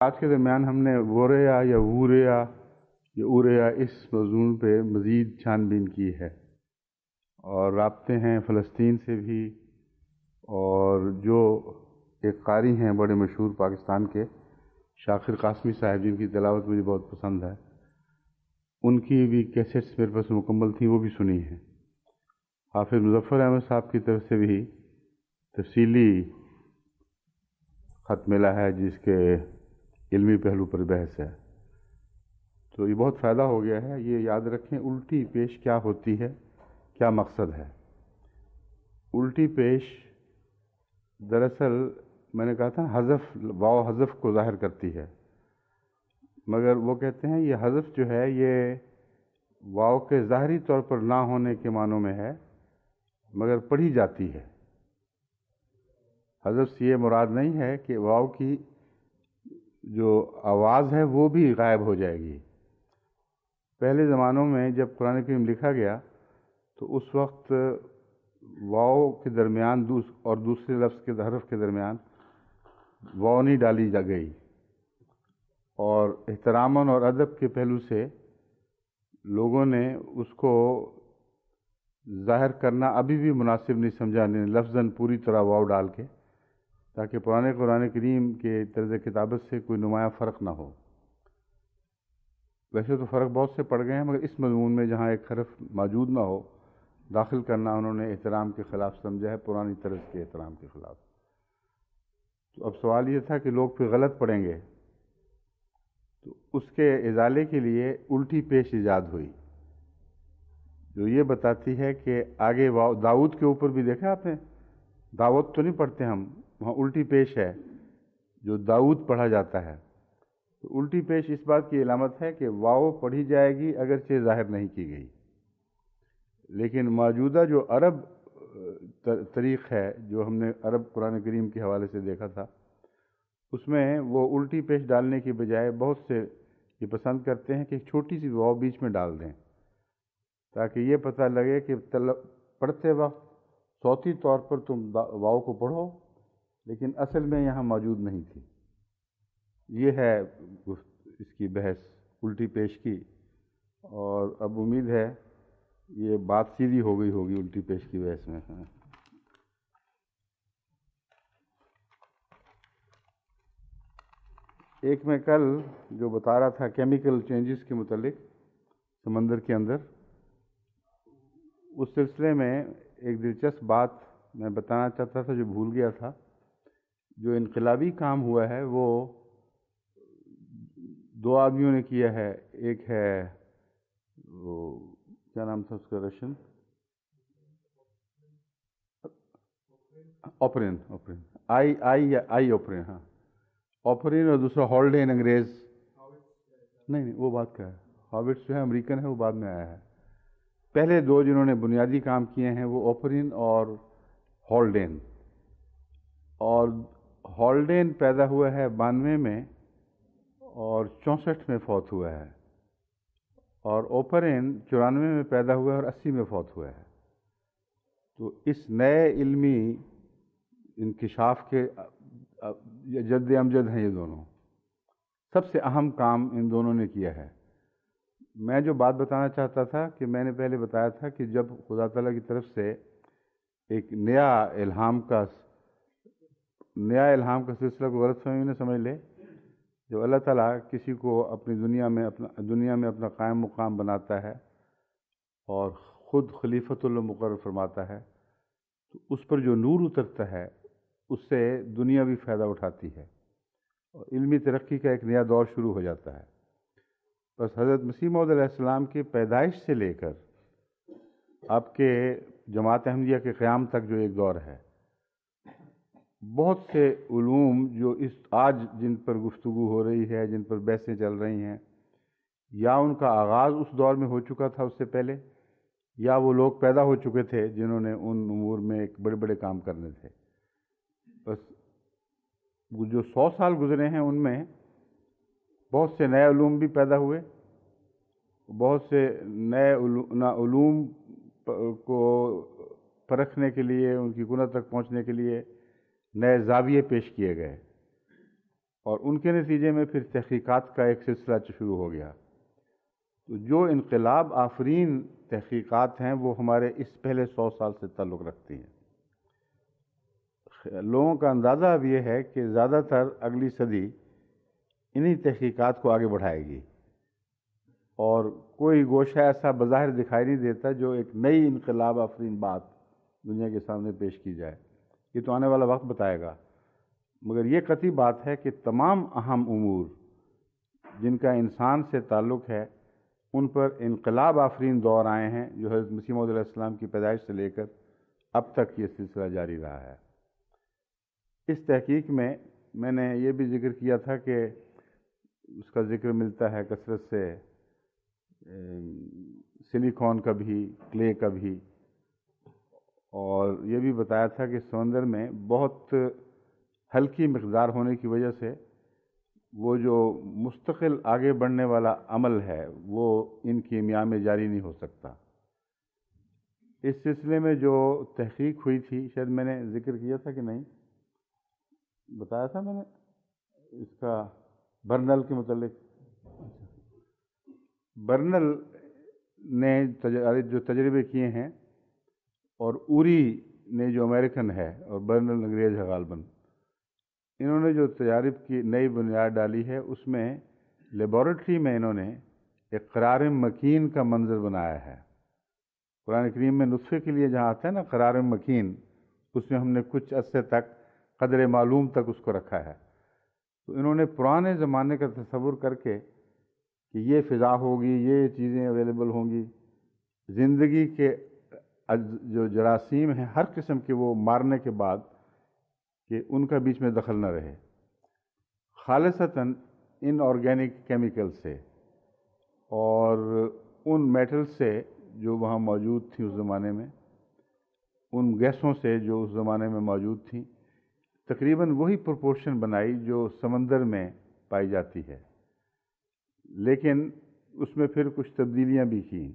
آج کے درمیان ہم نے غوریا یا ووریا یا اوریا اس موضوع پہ مزید چھان بین کی ہے، اور رابطے ہیں فلسطین سے بھی، اور جو ایک قاری ہیں بڑے مشہور پاکستان کے شاکر قاسمی صاحب، جن کی تلاوت مجھے بہت پسند ہے، ان کی بھی کیسٹس میرے پاس مکمل تھیں، وہ بھی سنی ہیں۔ حافظ مظفر احمد صاحب کی طرف سے بھی تفصیلی خط ملا ہے جس کے علمی پہلو پر بحث ہے، تو یہ بہت فائدہ ہو گیا ہے۔ یہ یاد رکھیں الٹی پیش کیا ہوتی ہے، کیا مقصد ہے۔ الٹی پیش دراصل میں نے کہا تھا حذف، واو حذف کو ظاہر کرتی ہے، مگر وہ کہتے ہیں یہ حذف جو ہے یہ واو کے ظاہری طور پر نہ ہونے کے معنوں میں ہے، مگر پڑھی جاتی ہے۔ حذف سے یہ مراد نہیں ہے کہ واو کی جو آواز ہے وہ بھی غائب ہو جائے گی۔ پہلے زمانوں میں جب قرآن کریم لکھا گیا تو اس وقت واو کے درمیان اور دوسرے لفظ کے حرف کے درمیان واو نہیں ڈالی جا گئی، اور احتراماً اور ادب کے پہلو سے لوگوں نے اس کو ظاہر کرنا ابھی بھی مناسب نہیں سمجھا، لفظاً پوری طرح واو ڈال کے، تاکہ پرانے قرآن کریم کے طرز کتابت سے کوئی نمایاں فرق نہ ہو۔ ویسے تو فرق بہت سے پڑ گئے ہیں، مگر اس مضمون میں جہاں ایک حرف موجود نہ ہو داخل کرنا انہوں نے احترام کے خلاف سمجھا ہے، پرانی طرز کے احترام کے خلاف۔ تو اب سوال یہ تھا کہ لوگ پھر غلط پڑھیں گے، تو اس کے ازالے کے لیے الٹی پیش ایجاد ہوئی، جو یہ بتاتی ہے کہ آگے داؤد کے اوپر بھی دیکھا آپ نے، دعوت تو نہیں پڑھتے ہم، وہاں الٹی پیش ہے جو داؤد پڑھا جاتا ہے۔ تو الٹی پیش اس بات کی علامت ہے کہ واو پڑھی جائے گی اگرچہ ظاہر نہیں کی گئی، لیکن موجودہ جو عرب طریق ہے جو ہم نے عرب قرآن کریم کے حوالے سے دیکھا تھا، اس میں وہ الٹی پیش ڈالنے کی بجائے بہت سے یہ پسند کرتے ہیں کہ ایک چھوٹی سی واو بیچ میں ڈال دیں، تاکہ یہ پتہ لگے کہ پڑھتے وقت صوتی طور پر تم واو کو پڑھو، لیکن اصل میں یہاں موجود نہیں تھی۔ یہ ہے اس کی بحث الٹی پیش کی، اور اب امید ہے یہ بات سیدھی ہو گئی ہوگی الٹی پیش کی بحث میں۔ ایک میں کل جو بتا رہا تھا کیمیکل چینجز کے متعلق سمندر کے اندر، اس سلسلے میں ایک دلچسپ بات میں بتانا چاہتا تھا جو بھول گیا تھا۔ جو انقلابی کام ہوا ہے وہ دو آدمیوں نے کیا ہے، ایک ہے وہ کیا نام تھا اس کا، رشین اوپرین آئی اوپرین، ہاں اوپرین، اور دوسرا ہالڈین انگریز، نہیں وہ بات کا ہے، ہاوٹس جو ہے امریکن ہے، وہ بعد میں آیا ہے۔ پہلے دو جنہوں نے بنیادی کام کیے ہیں وہ اوپرین اور ہالڈین، اور ہالڈین پیدا ہوا ہے 92 میں اور 64 میں فوت ہوا ہے، اور اوپرین 94 میں پیدا ہوا ہے اور 80 میں فوت ہوا ہے۔ تو اس نئے علمی انکشاف کے جد امجد ہیں یہ دونوں، سب سے اہم کام ان دونوں نے کیا ہے۔ میں جو بات بتانا چاہتا تھا کہ میں نے پہلے بتایا تھا کہ جب خدا تعالیٰ کی طرف سے ایک نیا الہام کا سلسلہ کو غلط فہمی نہ سمجھ لے، جب اللہ تعالیٰ کسی کو اپنی دنیا میں اپنا قائم مقام بناتا ہے اور خود خلیفۃ اللہ مقرر فرماتا ہے، تو اس پر جو نور اترتا ہے اس سے دنیا بھی فائدہ اٹھاتی ہے، اور علمی ترقی کا ایک نیا دور شروع ہو جاتا ہے۔ بس حضرت مسیح موعود علیہ السلام کی پیدائش سے لے کر آپ کے جماعت احمدیہ کے قیام تک جو ایک دور ہے، بہت سے علوم جو آج جن پر گفتگو ہو رہی ہے، جن پر بحثیں چل رہی ہیں، یا ان کا آغاز اس دور میں ہو چکا تھا اس سے پہلے، یا وہ لوگ پیدا ہو چکے تھے جنہوں نے ان امور میں ایک بڑے بڑے کام کرنے تھے۔ بس وہ جو 100 سال گزرے ہیں ان میں بہت سے نئے علوم بھی پیدا ہوئے، بہت سے نئے علوم کو پرکھنے کے لیے، ان کی کنت تک پہنچنے کے لیے نئے زاویے پیش کیے گئے۔ اور ان کے نتیجے میں پھر تحقیقات کا ایک سلسلہ شروع ہو گیا۔ تو جو انقلاب آفرین تحقیقات ہیں وہ ہمارے اس پہلے 100 سال سے تعلق رکھتی ہیں۔ لوگوں کا اندازہ اب یہ ہے کہ زیادہ تر اگلی صدی انہی تحقیقات کو آگے بڑھائے گی، اور کوئی گوشہ ایسا بظاہر دکھائی نہیں دیتا جو ایک نئی انقلاب آفرین بات دنیا کے سامنے پیش کی جائے۔ یہ تو آنے والا وقت بتائے گا، مگر یہ قطعی بات ہے کہ تمام اہم امور جن کا انسان سے تعلق ہے ان پر انقلاب آفرین دور آئے ہیں، جو حضرت مسیح موعود علیہ السلام کی پیدائش سے لے کر اب تک یہ سلسلہ جاری رہا ہے۔ اس تحقیق میں نے یہ بھی ذکر کیا تھا کہ اس کا ذکر ملتا ہے کثرت سے سلیکون کا بھی، کلے کا بھی، اور یہ بھی بتایا تھا کہ سمندر میں بہت ہلکی مقدار ہونے کی وجہ سے وہ جو مستقل آگے بڑھنے والا عمل ہے وہ ان کیمیا میں جاری نہیں ہو سکتا۔ اس سلسلے میں جو تحقیق ہوئی تھی، شاید میں نے ذکر کیا تھا کہ نہیں، بتایا تھا میں نے اس کا برنل کے متعلق۔ برنل نے جو تجربے کیے ہیں، اور اوری نے جو امریکن ہے اور برنل انگریز ہے غالباً، انہوں نے جو تجارب کی نئی بنیاد ڈالی ہے، اس میں لیبارٹری میں انہوں نے ایک قرار مکین کا منظر بنایا ہے۔ قرآن کریم میں نطفے کے لیے جہاں آتا ہے نا قرار مکین، اس میں ہم نے کچھ عرصے تک قدر معلوم تک اس کو رکھا ہے۔ تو انہوں نے پرانے زمانے کا تصور کر کے کہ یہ فضا ہوگی، یہ چیزیں اویلیبل ہوں گی، زندگی کے جو جراثیم ہیں ہر قسم کے وہ مارنے کے بعد کہ ان کا بیچ میں دخل نہ رہے، خالصتاً ان آرگینک کیمیکل سے اور ان میٹل سے جو وہاں موجود تھی اس زمانے میں، ان گیسوں سے جو اس زمانے میں موجود تھیں، تقریباً وہی پروپورشن بنائی جو سمندر میں پائی جاتی ہے، لیکن اس میں پھر کچھ تبدیلیاں بھی کی۔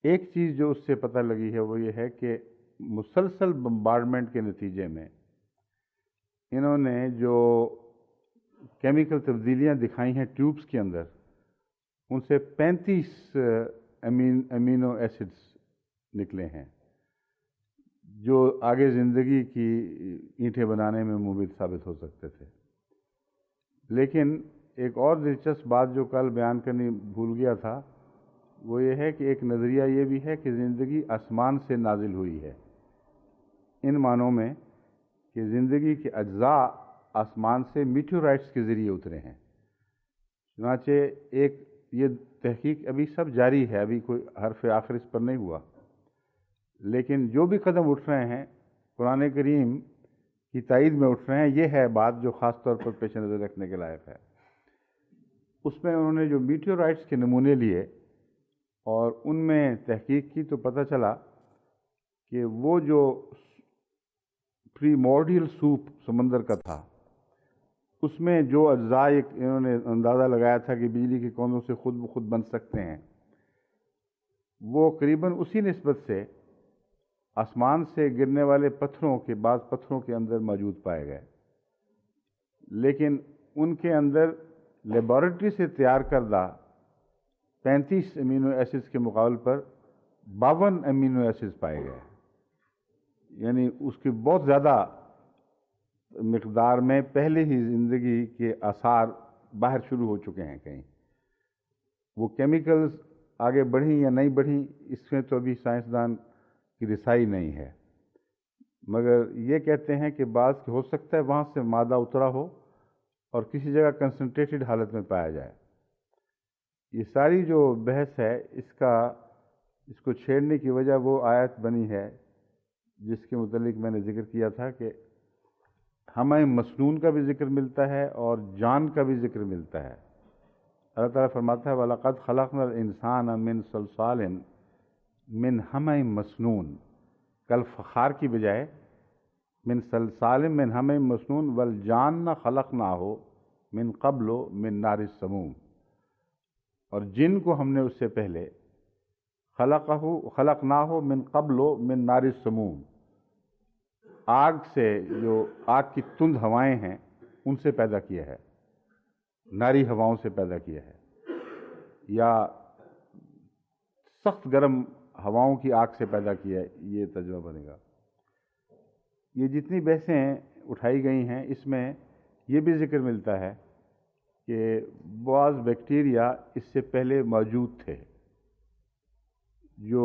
ایک چیز جو اس سے پتہ لگی ہے وہ یہ ہے کہ مسلسل بمبارڈمنٹ کے نتیجے میں انہوں نے جو کیمیکل تبدیلیاں دکھائی ہیں ٹیوبس کے اندر، ان سے 35 امینو ایسڈز نکلے ہیں جو آگے زندگی کی اینٹیں بنانے میں مفید ثابت ہو سکتے تھے۔ لیکن ایک اور دلچسپ بات جو کل بیان کرنی بھول گیا تھا، وہ یہ ہے کہ ایک نظریہ یہ بھی ہے کہ زندگی آسمان سے نازل ہوئی ہے، ان معنوں میں کہ زندگی کے اجزاء آسمان سے میٹیورائٹس کے ذریعے اترے ہیں۔ چنانچہ ایک یہ تحقیق ابھی سب جاری ہے، ابھی کوئی حرف آخر اس پر نہیں ہوا، لیکن جو بھی قدم اٹھ رہے ہیں قرآن کریم کی تائید میں اٹھ رہے ہیں، یہ ہے بات جو خاص طور پر پیش نظر رکھنے کے لائق ہے۔ اس میں انہوں نے جو میٹیورائٹس کے نمونے لیے اور ان میں تحقیق کی تو پتہ چلا کہ وہ جو پریمورڈیل سوپ سمندر کا تھا، اس میں جو اجزاء انہوں نے اندازہ لگایا تھا کہ بجلی کے کوندوں سے خود بخود بن سکتے ہیں، وہ قریباً اسی نسبت سے آسمان سے گرنے والے پتھروں کے بعض پتھروں کے اندر موجود پائے گئے، لیکن ان کے اندر لیبارٹری سے تیار کردہ 35 امینو ایسڈز کے مقابل پر 52 امینو ایسڈز پائے گئے، یعنی اس کی بہت زیادہ مقدار میں پہلے ہی زندگی کے آثار باہر شروع ہو چکے ہیں کہیں۔ وہ کیمیکلز آگے بڑھیں یا نہیں بڑھیں اس میں تو ابھی سائنسدان کی رسائی نہیں ہے، مگر یہ کہتے ہیں کہ بعض ہو سکتا ہے وہاں سے مادہ اترا ہو اور کسی جگہ کنسنٹریٹڈ حالت میں پایا جائے۔ یہ ساری جو بحث ہے اس کو چھیڑنے کی وجہ وہ آیت بنی ہے جس کے متعلق میں نے ذکر کیا تھا کہ ہمیں مسنون کا بھی ذکر ملتا ہے اور جان کا بھی ذکر ملتا ہے۔ اللہ تعالیٰ فرماتا ہے وَلَقَدْ خَلَقْنَا الْإِنسَانَ مِنْ صَلْصَالٍ مِنْ حَمَإٍ مَسْنُونٍ، کل فخار کی بجائے من صلصال من حمإ مسنون والجان خلقناہ من قبل من نار السموم، اور جن کو ہم نے اس سے پہلے خلقناہ من قبل من نار السموم، آگ سے جو آگ کی تند ہوائیں ہیں ان سے پیدا کیا ہے۔ ناری ہواؤں سے پیدا کیا ہے یا سخت گرم ہواؤں کی آگ سے پیدا کیا ہے، یہ ترجمہ بنے گا۔ یہ جتنی بحثیں اٹھائی گئی ہیں اس میں یہ بھی ذکر ملتا ہے کہ بعض بیکٹیریا اس سے پہلے موجود تھے۔ جو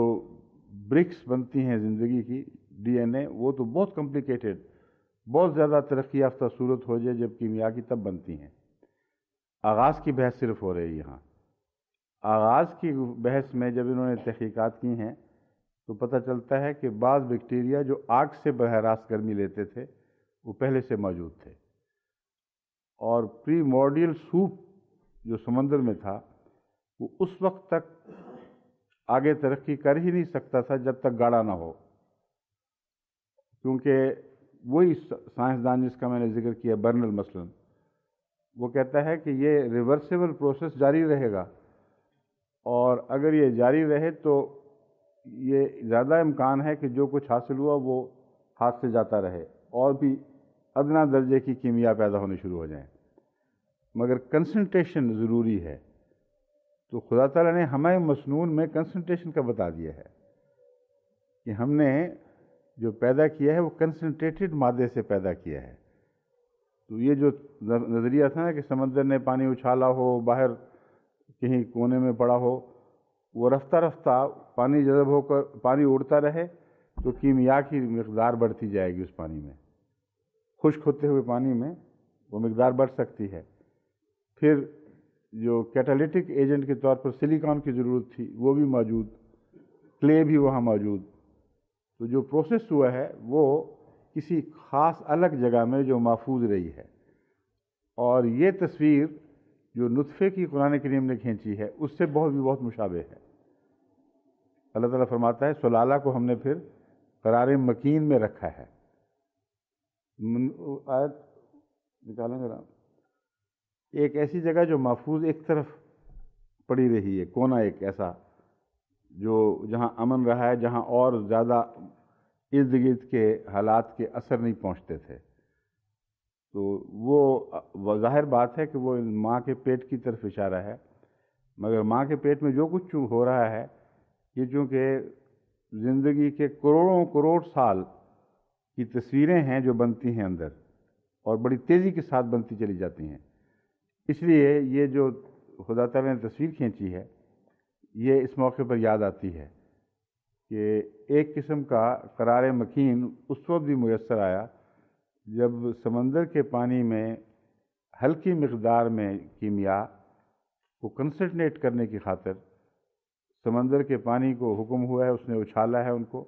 برکس بنتی ہیں زندگی کی، ڈی این اے، وہ تو بہت کمپلیکیٹڈ، بہت زیادہ ترقی یافتہ صورت ہو جائے جب کیمیا کی تب بنتی ہیں۔ آغاز کی بحث صرف ہو رہی ہے یہاں۔ آغاز کی بحث میں جب انہوں نے تحقیقات کی ہیں تو پتہ چلتا ہے کہ بعض بیکٹیریا جو آگ سے براہ راست گرمی لیتے تھے وہ پہلے سے موجود تھے، اور پری مورڈیل سوپ جو سمندر میں تھا وہ اس وقت تک آگے ترقی کر ہی نہیں سکتا تھا جب تک گاڑا نہ ہو، کیونکہ وہی سائنسدان جس کا میں نے ذکر کیا برنل مثلا، وہ کہتا ہے کہ یہ ریورسیبل پروسیس جاری رہے گا، اور اگر یہ جاری رہے تو یہ زیادہ امکان ہے کہ جو کچھ حاصل ہوا وہ ہاتھ سے جاتا رہے اور بھی ادنا درجے کی کیمیا پیدا ہونے شروع ہو جائیں، مگر کنسنٹریشن ضروری ہے۔ تو خدا تعالیٰ نے ہمیں مسنون میں کنسنٹریشن کا بتا دیا ہے کہ ہم نے جو پیدا کیا ہے وہ کنسنٹریٹڈ مادے سے پیدا کیا ہے۔ تو یہ جو نظریہ تھا نا کہ سمندر نے پانی اچھالا ہو، باہر کہیں کونے میں پڑا ہو، وہ رفتہ رفتہ پانی جذب ہو کر پانی اڑتا رہے تو کیمیا کی مقدار بڑھتی جائے گی اس پانی میں، خشک ہوتے ہوئے پانی میں وہ مقدار بڑھ سکتی ہے۔ پھر جو کیٹالیٹک ایجنٹ کے طور پر سلیکان کی ضرورت تھی وہ بھی موجود، کلے بھی وہاں موجود۔ تو جو پروسیس ہوا ہے وہ کسی خاص الگ جگہ میں جو محفوظ رہی ہے، اور یہ تصویر جو نطفے کی قرآن کریم نے کھینچی ہے اس سے بہت مشابہ ہے۔ اللہ تعالیٰ فرماتا ہے سلالہ کو ہم نے پھر قرار مکین میں رکھا ہے۔ آیت نکالیں ذرا۔ ایک ایسی جگہ جو محفوظ ایک طرف پڑی رہی ہے، کونا ایک ایسا جو جہاں امن رہا ہے، جہاں اور زیادہ ارد گرد کے حالات کے اثر نہیں پہنچتے تھے۔ تو وہ ظاہر بات ہے کہ وہ ماں کے پیٹ کی طرف اشارہ ہے، مگر ماں کے پیٹ میں جو کچھ ہو رہا ہے یہ چونکہ زندگی کے کروڑوں سال کی تصویریں ہیں جو بنتی ہیں اندر، اور بڑی تیزی کے ساتھ بنتی چلی جاتی ہیں، اس لیے یہ جو خدا تعالیٰ نے تصویر کھینچی ہے یہ اس موقع پر یاد آتی ہے کہ ایک قسم کا قرار مکین اس وقت بھی میسر آیا جب سمندر کے پانی میں ہلکی مقدار میں کیمیا کو کنسنٹریٹ کرنے کی خاطر سمندر کے پانی کو حکم ہوا ہے، اس نے اچھالا ہے ان کو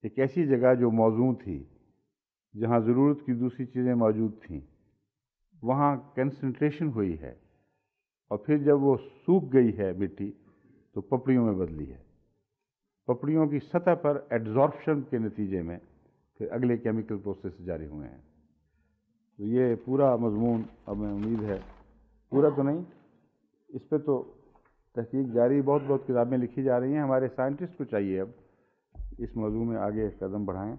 ایک ایسی جگہ جو موزوں تھی، جہاں ضرورت کی دوسری چیزیں موجود تھیں، وہاں کنسنٹریشن ہوئی ہے، اور پھر جب وہ سوکھ گئی ہے مٹی تو پپڑیوں میں بدلی ہے۔ پپڑیوں کی سطح پر ایڈزارپشن کے نتیجے میں پھر اگلے کیمیکل پروسیس جاری ہوئے ہیں۔ تو یہ پورا مضمون اب میں امید ہے، پورا تو نہیں، اس پہ تو تحقیق جاری، بہت کتابیں لکھی جا رہی ہیں، ہمارے سائنٹسٹ کو چاہیے اب اس موضوع میں آگے قدم بڑھائیں۔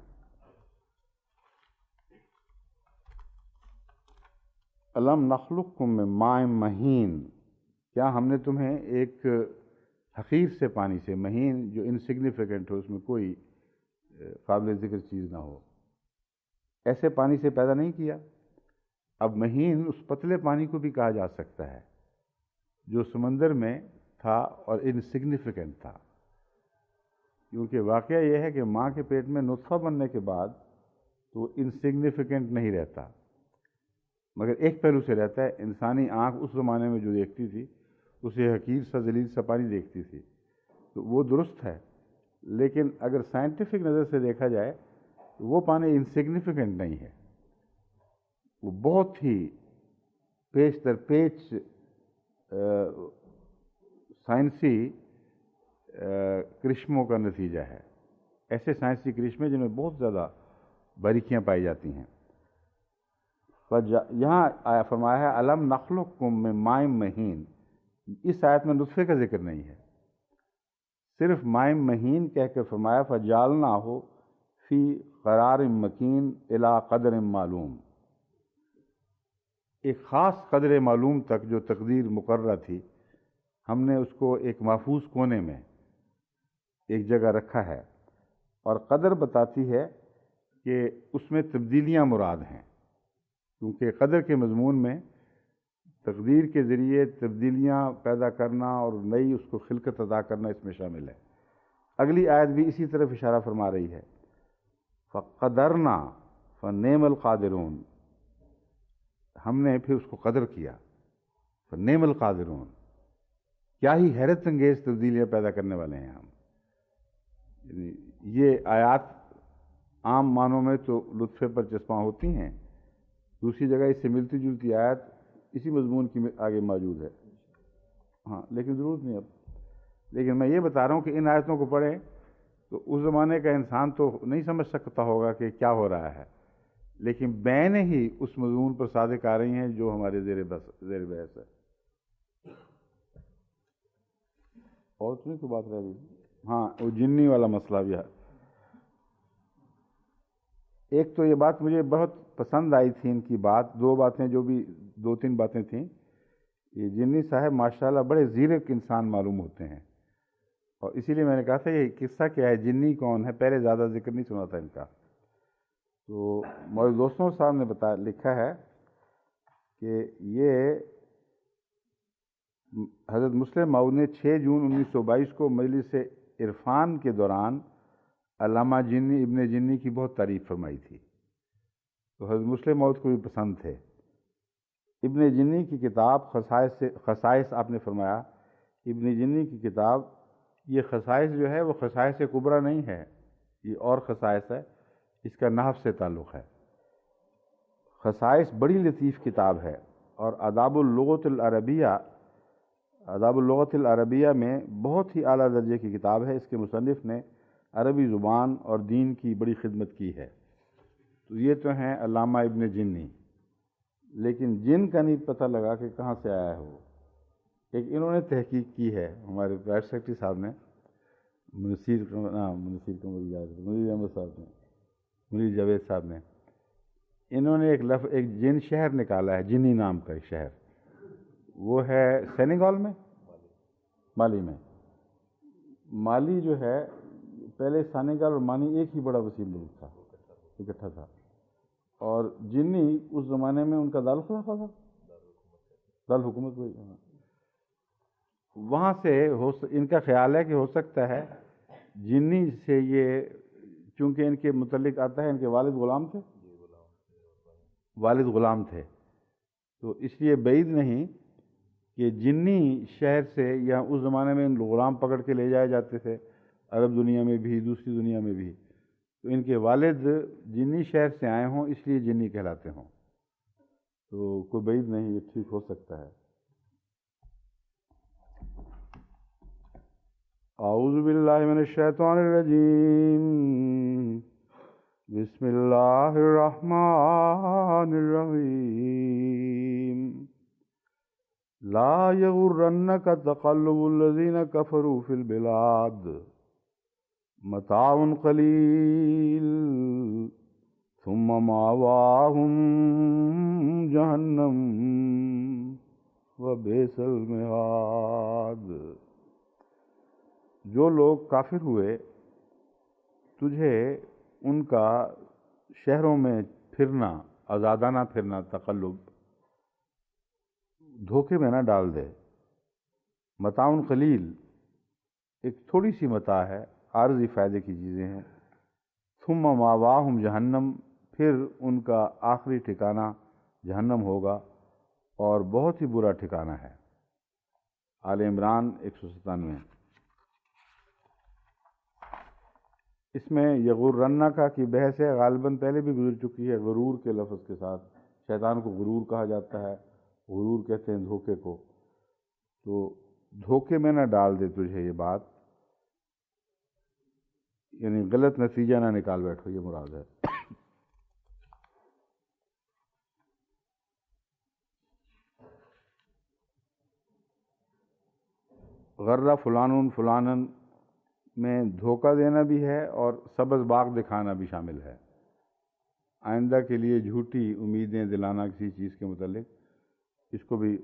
الم نخلقکم من ماء مہین، کیا ہم نے تمہیں ایک حقیر سے پانی سے، مہین جو انسگنیفیکنٹ ہو، اس میں کوئی قابل ذکر چیز نہ ہو، ایسے پانی سے پیدا نہیں کیا؟ اب مہین اس پتلے پانی کو بھی کہا جا سکتا ہے جو سمندر میں تھا اور انسگنیفیکنٹ تھا، کیونکہ واقعہ یہ ہے کہ ماں کے پیٹ میں نطفہ بننے کے بعد تو انسگنیفیکنٹ نہیں رہتا، مگر ایک پہلو سے رہتا ہے۔ انسانی آنکھ اس زمانے میں جو دیکھتی تھی اسے حقیر سا ذلیل سا پانی دیکھتی تھی، تو وہ درست ہے، لیکن اگر سائنٹیفک نظر سے دیکھا جائے تو وہ پانی انسگنیفیکنٹ نہیں ہے، وہ بہت ہی پیچ در پیچ سائنسی کرشموں کا نتیجہ ہے، ایسے سائنسی کرشمے جن میں بہت زیادہ باریکیاں پائی جاتی ہیں۔ یہاں آیا فرمایا ہے الم نخلقکم من ماء مہین، اس آیت میں نطفے کا ذکر نہیں ہے، صرف ماء مہین کہہ کے فرمایا فجعلناہ فی قرار مکین الی قدر معلوم۔ ایک خاص قدر معلوم تک جو تقدیر مقررہ تھی، ہم نے اس کو ایک محفوظ کونے میں ایک جگہ رکھا ہے، اور قدر بتاتی ہے کہ اس میں تبدیلیاں مراد ہیں، کیونکہ قدر کے مضمون میں تقدیر کے ذریعے تبدیلیاں پیدا کرنا اور نئی اس کو خلقت عطا کرنا اس میں شامل ہے۔ اگلی آیت بھی اسی طرف اشارہ فرما رہی ہے، فقدرنا فنعم القادرون، ہم نے پھر اس کو قدر کیا، فنعم القادرون، کیا ہی حیرت انگیز تبدیلیاں پیدا کرنے والے ہیں ہم۔ یعنی یہ آیات عام معنوں میں تو لطفے پر چسپاں ہوتی ہیں، دوسری جگہ اس سے ملتی جلتی آیت اسی مضمون کی آگے موجود ہے، ہاں، لیکن ضرورت نہیں اب۔ لیکن میں یہ بتا رہا ہوں کہ ان آیتوں کو پڑھیں تو اس زمانے کا انسان تو نہیں سمجھ سکتا ہوگا کہ کیا ہو رہا ہے، لیکن بین ہی اس مضمون پر صادق آ رہی ہیں جو ہمارے زیر بحث ہے۔ اور تو نہیں کوئی بات رہ گئی؟ ہاں، وہ جنی والا مسئلہ بھی ہے۔ ایک تو یہ بات مجھے بہت پسند آئی تھی ان کی بات، دو تین باتیں تھیں۔ یہ جنی صاحب ماشاءاللہ بڑے زیرک انسان معلوم ہوتے ہیں، اور اسی لیے میں نے کہا تھا یہ قصہ کیا ہے، جنی کون ہے، پہلے زیادہ ذکر نہیں سنا تھا ان کا۔ تو میرے دوستوں صاحب نے لکھا ہے کہ یہ حضرت مسلم ماؤد نے 6 جون 1922 کو مجلس عرفان کے دوران علامہ جنی ابن جنی کی بہت تعریف فرمائی تھی، تو حضرت مسلم ماؤد کو بھی پسند تھے۔ ابن جنی کی کتاب خصائص آپ نے فرمایا، ابن جنی کی کتاب، یہ خصائص جو ہے وہ خصائص کبریٰ نہیں ہے، یہ اور خصائص ہے، اس کا نحو سے تعلق ہے۔ خصائص بڑی لطیف کتاب ہے، اور آداب اللغت العربیہ میں بہت ہی اعلیٰ درجے کی کتاب ہے۔ اس کے مصنف نے عربی زبان اور دین کی بڑی خدمت کی ہے۔ تو یہ تو ہیں علامہ ابن جنی، لیکن جن کا نہیں پتہ لگا کہ کہاں سے آیا ہے وہ۔ ایک انہوں نے تحقیق کی ہے، ہمارے پرائیویٹ سیکرٹری صاحب نے، منیر احمد صاحب نے، منیر جاوید صاحب نے، انہوں نے ایک جن شہر نکالا ہے، جنی نام کا ایک شہر، وہ ہے سینیگال میں، مالی میں۔ مالی جو ہے پہلے سینیگال اور مالی ایک ہی بڑا وسیع ملک تھا، اکٹھا تھا، اور جنی اس زمانے میں ان کا دارالخلافہ تھا، دارالحکومت ہوئی۔ وہاں سے ان کا خیال ہے کہ ہو سکتا ہے جنی سے یہ، چونکہ ان کے متعلق آتا ہے ان کے والد غلام تھے، تو اس لیے بعید نہیں کہ جنی شہر سے، یا اس زمانے میں ان غلام پکڑ کے لے جائے جاتے تھے، عرب دنیا میں بھی دوسری دنیا میں بھی، تو ان کے والد جنی شہر سے آئے ہوں، اس لیے جنی کہلاتے ہوں، تو کوئی بعید نہیں، یہ ٹھیک ہو سکتا ہے۔ اعوذ باللہ من الشیطان الرجیم، بسم اللہ الرحمن الرحیم، لا یغرنک تقلب الذین کفروا فی البلاد، متاع قلیل ثم مأواہم جہنم وبئس المہاد۔ جو لوگ کافر ہوئے، تجھے ان کا شہروں میں پھرنا، آزادانہ پھرنا، تقلب، دھوکے میں نہ ڈال دے۔ متاع قلیل، ایک تھوڑی سی متاع ہے، عارضی فائدے کی چیزیں ہیں۔ ثم مأواہم جہنم، پھر ان کا آخری ٹھکانہ جہنم ہوگا، اور بہت ہی برا ٹھکانہ ہے۔ آل عمران 197۔ اس میں یغرنک کی بحث ہے، غالباً پہلے بھی گزر چکی ہے، غرور کے لفظ کے ساتھ۔ شیطان کو غرور کہا جاتا ہے، غرور کہتے ہیں دھوکے کو، تو دھوکے میں نہ ڈال دے تجھے یہ بات، یعنی غلط نتیجہ نہ نکال بیٹھو، یہ مراد ہے۔ غرہ فلان فلانن میں دھوکہ دینا بھی ہے، اور سبز باغ دکھانا بھی شامل ہے۔ آئندہ کے لیے جھوٹی امیدیں دلانا کسی چیز کے متعلق، اس کو بھی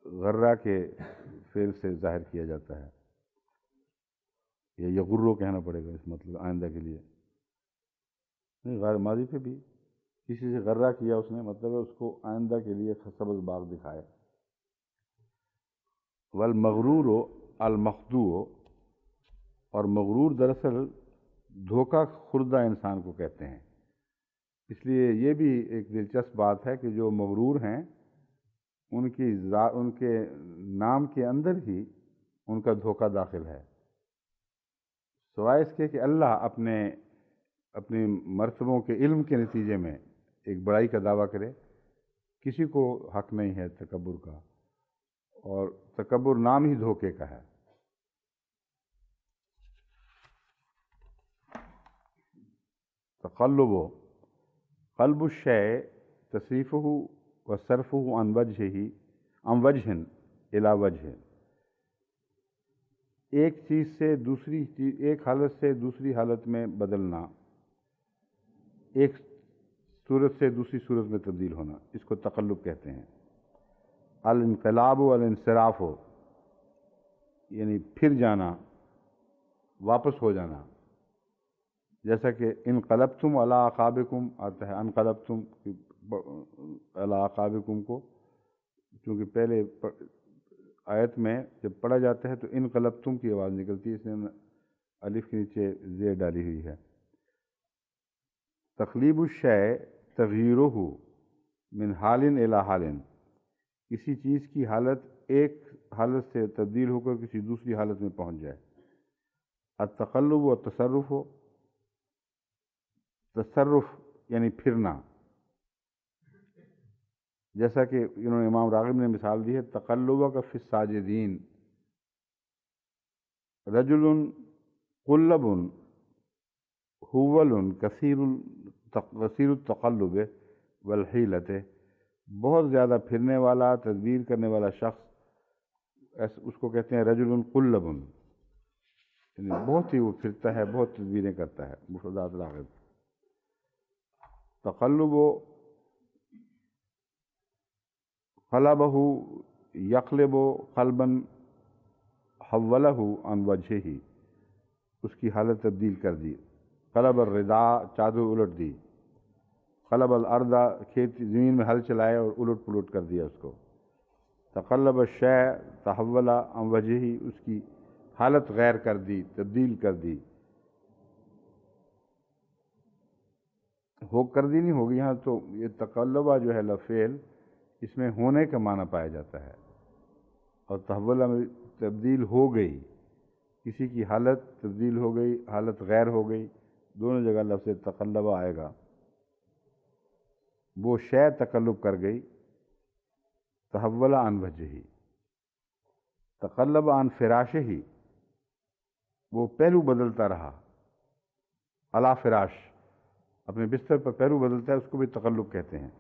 غرہ کے فعل سے ظاہر کیا جاتا ہے، یا یغرو کہنا پڑے گا اس مطلب آئندہ کے لیے، نہیں غیر ماضی پہ بھی کسی سے غرہ کیا اس نے، مطلب ہے اس کو آئندہ کے لیے سبز باغ دکھائے۔ والمغرور المخدوع، اور مغرور دراصل دھوکہ خوردہ انسان کو کہتے ہیں۔ اس لیے یہ بھی ایک دلچسپ بات ہے کہ جو مغرور ہیں ان کے نام کے اندر ہی ان کا دھوکہ داخل ہے، سوائے اس کے کہ اللہ اپنے مرتبوں کے علم کے نتیجے میں ایک بڑائی کا دعویٰ کرے، کسی کو حق نہیں ہے تکبر کا، اور تکبر نام ہی دھوکے کا ہے۔ تقلب قلب الشیء تصریفہ و صرفہ عن وجہ الی وجہ، ایک چیز سے دوسری چیز، ایک حالت سے دوسری حالت میں بدلنا، ایک صورت سے دوسری صورت میں تبدیل ہونا، اس کو تقلب کہتے ہیں۔ الانقلاب والانصراف ہو، یعنی پھر جانا، واپس ہو جانا، جیسا کہ انقلبتم علی اعقابکم آتا ہے، انقلبتم علی اعقابکم کو چونکہ پہلے آیت میں جب پڑھا جاتا ہے تو انقلبتم کی آواز نکلتی ہے، اس نے الف کے نیچے زیر ڈالی ہوئی ہے۔ تقلیب الشیء تغییرہ من حال الی حال، کسی چیز کی حالت ایک حالت سے تبدیل ہو کر کسی دوسری حالت میں پہنچ جائے۔ التقلب و تصرف ہو، تصرف یعنی پھرنا، جیسا کہ انہوں نے امام راغب نے مثال دی ہے، تقلب کا فی الساجدین، رجل قلب حول کثیر التقلب والحیلت، بہت زیادہ پھرنے والا، تدبیر کرنے والا شخص، اس کو کہتے ہیں رجل قلب، یعنی بہت ہی وہ پھرتا ہے، بہت تدبیریں کرتا ہے، مفردات راغب۔ تقلب قلبہ یقلب قلبا حولہ عن وجہہ، اس کی حالت تبدیل کر دی۔ قلب الردا، چادر الٹ دی۔ قلب الارض، کھیت زمین میں ہل چلائے اور الٹ پلٹ کر دیا اس کو۔ تقلب الشیء تحول عن وجہہ، اس کی حالت غیر کر دی، تبدیل کر دی، ہو کر دی نہیں ہوگی یہاں تو، یہ تقلبہ جو ہے لفعل، اس میں ہونے کا معنی پایا جاتا ہے، اور تحولہ میں تبدیل ہو گئی، کسی کی حالت تبدیل ہو گئی، حالت غیر ہو گئی، دونوں جگہ لفظ تقلبہ آئے گا۔ وہ شے تقلب کر گئی، تحول عن وجہہ، تقلب عن فراشہ، وہ پہلو بدلتا رہا، علی فراش، اپنے بستر پر پہلو بدلتا ہے، اس کو بھی تقلب کہتے ہیں۔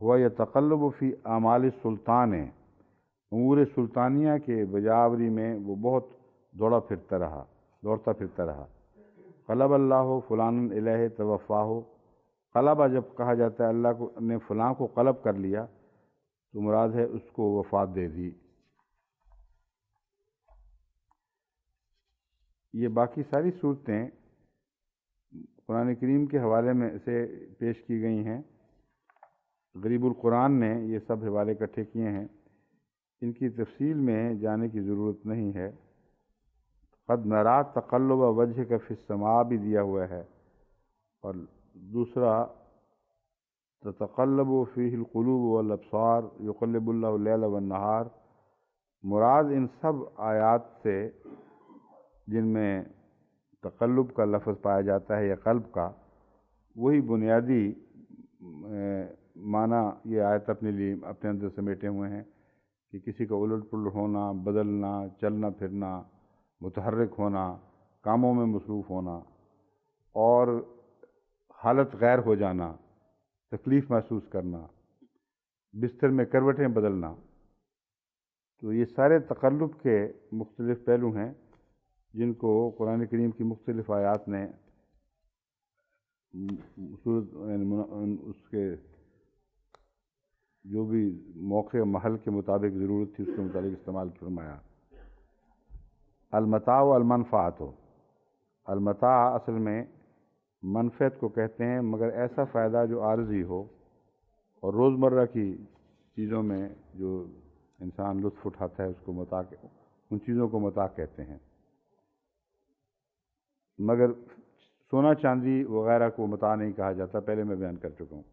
ہوا یہ تقلب فی اعمال السلطان، امور سلطانیہ کے بجاوری میں وہ بہت دوڑتا پھرتا رہا۔ قلب اللہ فلانا الیہ توفاہ، قلبہ جب کہا جاتا ہے اللہ نے فلاں کو قلب کر لیا تو مراد ہے اس کو وفات دے دی۔ یہ باقی ساری صورتیں قرآن کریم کے حوالے میں سے پیش کی گئی ہیں، غریب القرآن نے یہ سب حوالے اکٹھے کیے ہیں، ان کی تفصیل میں جانے کی ضرورت نہیں ہے۔ قد نرا تقلب وجہ کا فی السماء بھی دیا ہوا ہے، اور دوسرا تتقلب فیہ القلوب والابصار یقلب اللہ اللیل والنہار، مراد ان سب آیات سے جن میں تقلب کا لفظ پایا جاتا ہے یا قلب کا، وہی بنیادی معنی یہ آیت اپنے اندر سمیٹے ہوئے ہیں کہ کسی کا الٹ پلٹ ہونا، بدلنا، چلنا پھرنا، متحرک ہونا، کاموں میں مصروف ہونا، اور حالت غیر ہو جانا، تکلیف محسوس کرنا، بستر میں کروٹیں بدلنا، تو یہ سارے تقلب کے مختلف پہلو ہیں جن کو قرآن کریم کی مختلف آیات نے اس کے جو بھی موقع محل کے مطابق ضرورت تھی اس کے مطابق استعمال فرمایا۔ المتاع و المنفعت، المتاع اصل میں منفعت کو کہتے ہیں، مگر ایسا فائدہ جو عارضی ہو اور روزمرہ کی چیزوں میں جو انسان لطف اٹھاتا ہے اس کو متاع، ان چیزوں کو متاع کہتے ہیں۔ مگر سونا چاندی وغیرہ کو متاع نہیں کہا جاتا، پہلے میں بیان کر چکا ہوں۔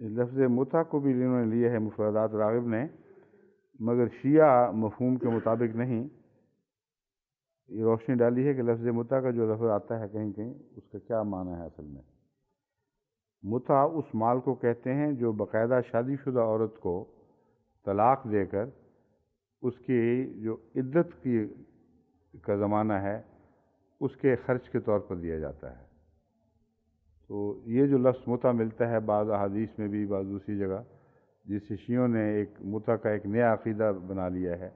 لفظ متع کو بھی انہوں نے لیا ہے مفردات راغب نے، مگر شیعہ مفہوم کے مطابق نہیں۔ یہ روشنی ڈالی ہے کہ لفظ متع کا جو لفظ آتا ہے کہیں کہیں اس کا کیا معنی ہے اصل میں۔ متع اس مال کو کہتے ہیں جو باقاعدہ شادی شدہ عورت کو طلاق دے کر اس کی جو عدت کی کا زمانہ ہے اس کے خرچ کے طور پر دیا جاتا ہے۔ تو یہ جو لفظ متع ملتا ہے بعض احادیث میں بھی، بعض دوسری جگہ، جس سے شیعوں نے ایک متع کا ایک نیا عقیدہ بنا لیا ہے۔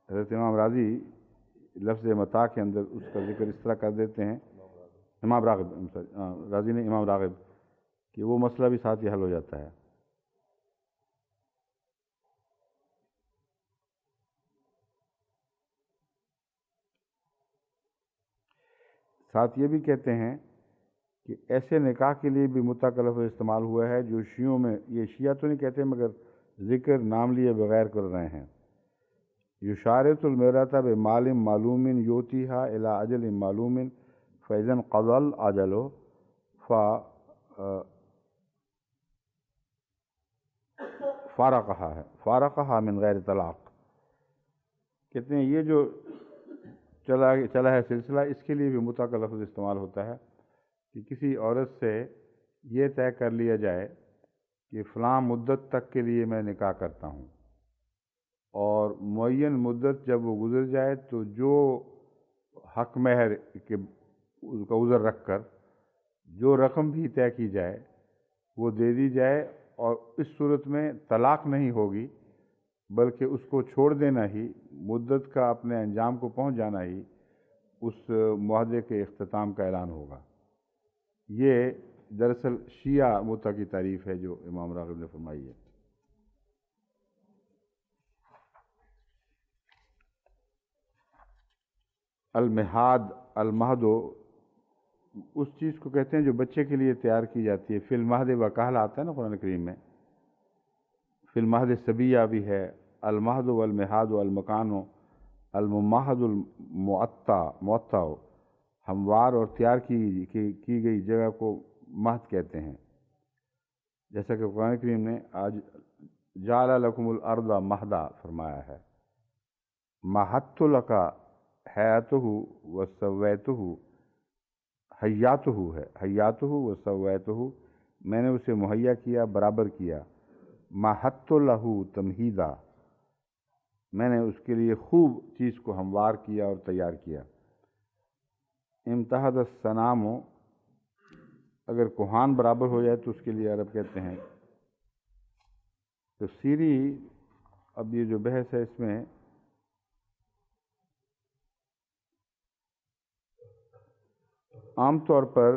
حضرت امام راضی لفظ متاع کے اندر اس کا ذکر اس طرح کر دیتے ہیں، امام راغب راضی نے امام راغب، کہ وہ مسئلہ بھی ساتھ ہی حل ہو جاتا ہے۔ ساتھ یہ بھی کہتے ہیں کہ ایسے نکاح کے لیے بھی متع کا لفظ استعمال ہوا ہے جو شیعوں میں، یہ شیعہ تو نہیں کہتے مگر ذکر نام لیے بغیر کر رہے ہیں۔ یشارط المیرۃ بمال معلوم یوتیھا الی اجل معلوم فاذا قضى الاجل فارقها من غیر طلاق۔ کہتے ہیں یہ جو چلا ہے سلسلہ، اس کے لیے بھی متع کا لفظ استعمال ہوتا ہے کہ کسی عورت سے یہ طے کر لیا جائے کہ فلاں مدت تک کے لیے میں نکاح کرتا ہوں، اور معین مدت جب وہ گزر جائے تو جو حق مہر کے کا عذر رکھ کر جو رقم بھی طے کی جائے وہ دے دی جائے، اور اس صورت میں طلاق نہیں ہوگی بلکہ اس کو چھوڑ دینا ہی، مدت کا اپنے انجام کو پہنچ جانا ہی اس معاہدے کے اختتام کا اعلان ہوگا۔ یہ دراصل شیعہ متع کی تعریف ہے جو امام راغب نے فرمائی ہے۔ المہاد، المہد اس چیز کو کہتے ہیں جو بچے کے لیے تیار کی جاتی ہے۔ فی المہد وکہلا آتا ہے نا قرآن کریم میں، فی المہد صبیہ بھی ہے۔ المہد والمہاد والمکان الممہد المعطع، ہموار اور تیار کی گئی جگہ کو مہد کہتے ہیں، جیسا کہ قرآن کریم نے آج جعل لکم الارض مہدا فرمایا ہے۔ مہدت لک حیاتہ وسویتہ، حیاتہ ہے، حیاتہ وسویتہ، میں نے اسے مہیا کیا، برابر کیا۔ مہدت لہ تمہیدا، میں نے اس کے لیے خوب چیز کو ہموار کیا اور تیار کیا۔ امتحد السنام، اگر کوہان برابر ہو جائے تو اس کے لیے عرب کہتے ہیں تفسیری۔ اب یہ جو بحث ہے اس میں عام طور پر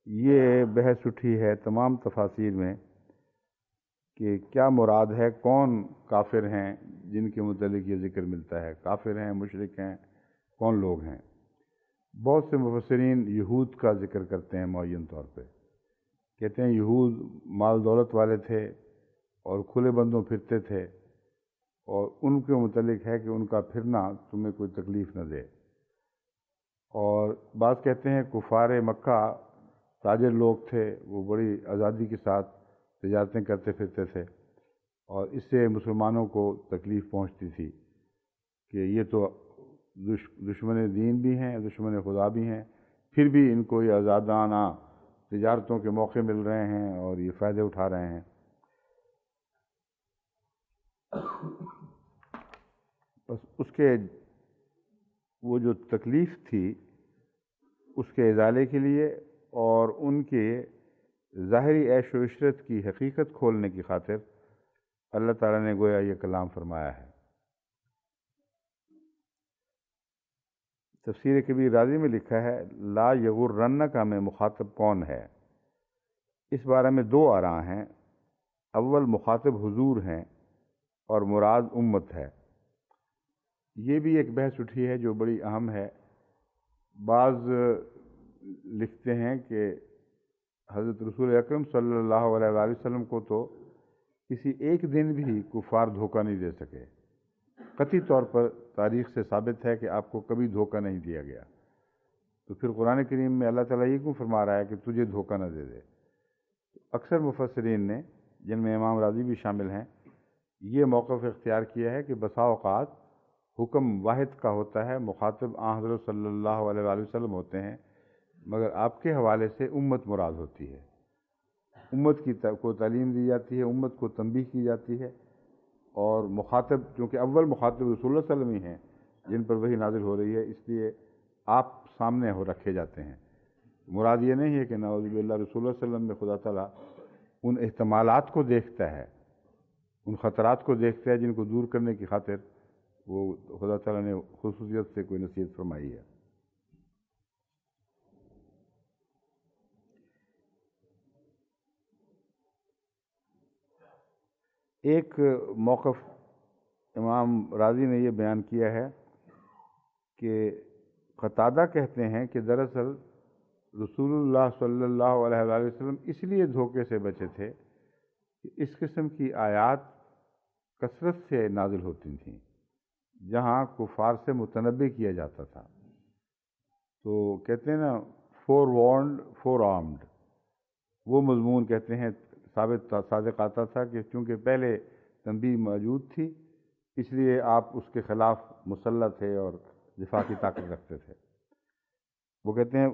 یہ بحث اٹھی ہے تمام تفاسیر میں کہ کیا مراد ہے، کون کافر ہیں جن کے متعلق یہ ذکر ملتا ہے، کافر ہیں، مشرک ہیں، کون لوگ ہیں۔ بہت سے مفسرین یہود کا ذکر کرتے ہیں معین طور پہ، کہتے ہیں یہود مال دولت والے تھے اور کھلے بندوں پھرتے تھے، اور ان کے متعلق ہے کہ ان کا پھرنا تمہیں کوئی تکلیف نہ دے۔ اور بعض کہتے ہیں کفار مکہ تاجر لوگ تھے، وہ بڑی آزادی کے ساتھ تجارتیں کرتے پھرتے تھے، اور اس سے مسلمانوں کو تکلیف پہنچتی تھی کہ یہ تو دشمن دین بھی ہیں، دشمن خدا بھی ہیں، پھر بھی ان کو یہ آزادانہ تجارتوں کے موقع مل رہے ہیں اور یہ فائدے اٹھا رہے ہیں۔ بس اس کے وہ جو تکلیف تھی اس کے ازالے کے لیے اور ان کے ظاہری عیش و عشرت کی حقیقت کھولنے کی خاطر اللہ تعالیٰ نے گویا یہ کلام فرمایا ہے۔ تفسیر کبیر رازی میں لکھا ہے لا یغرنک میں مخاطب کون ہے؟ اس بارے میں دو آراء ہیں۔ اول مخاطب حضور ہیں اور مراد امت ہے۔ یہ بھی ایک بحث اٹھی ہے جو بڑی اہم ہے۔ بعض لکھتے ہیں کہ حضرت رسول اکرم صلی اللہ علیہ وآلہ وسلم کو تو کسی ایک دن بھی کفار دھوکہ نہیں دے سکے، قطعی طور پر تاریخ سے ثابت ہے کہ آپ کو کبھی دھوکہ نہیں دیا گیا، تو پھر قرآن کریم میں اللہ تعالیٰ یہ کیوں فرما رہا ہے کہ تجھے دھوکہ نہ دے دے؟ اکثر مفسرین نے، جن میں امام راضی بھی شامل ہیں، یہ موقف اختیار کیا ہے کہ بسا اوقات حکم واحد کا ہوتا ہے، مخاطب آن حضرت صلی اللہ علیہ وآلہ وسلم ہوتے ہیں، مگر آپ کے حوالے سے امت مراد ہوتی ہے، امت کو تعلیم دی جاتی ہے، امت کو تنبیہ کی جاتی ہے، اور مخاطب چونکہ اول مخاطب رسول اللہ صلی اللہ علیہ وسلم ہی ہیں جن پر وحی نازل ہو رہی ہے، اس لیے آپ سامنے ہو رکھے جاتے ہیں۔ مراد یہ نہیں ہے کہ نعوذ باللہ رسول اللہ صلی اللہ علیہ وسلم میں خدا تعالیٰ ان احتمالات کو دیکھتا ہے، ان خطرات کو دیکھتا ہے جن کو دور کرنے کی خاطر وہ خدا تعالیٰ نے خصوصیت سے کوئی نصیحت فرمائی ہے۔ ایک موقف امام راضی نے یہ بیان کیا ہے کہ قتادہ کہتے ہیں کہ دراصل رسول اللہ صلی اللہ علیہ وآلہ وسلم اس لیے دھوکے سے بچے تھے کہ اس قسم کی آیات کثرت سے نازل ہوتی تھیں جہاں کفار سے متنبع کیا جاتا تھا۔ تو کہتے ہیں نا فور وارنڈ فور آرمڈ، وہ مضمون کہتے ہیں صادق آتا تھا کہ چونکہ پہلے تنبیہ موجود تھی اس لیے آپ اس کے خلاف مسلح تھے اور دفاع کی طاقت رکھتے تھے۔ وہ کہتے ہیں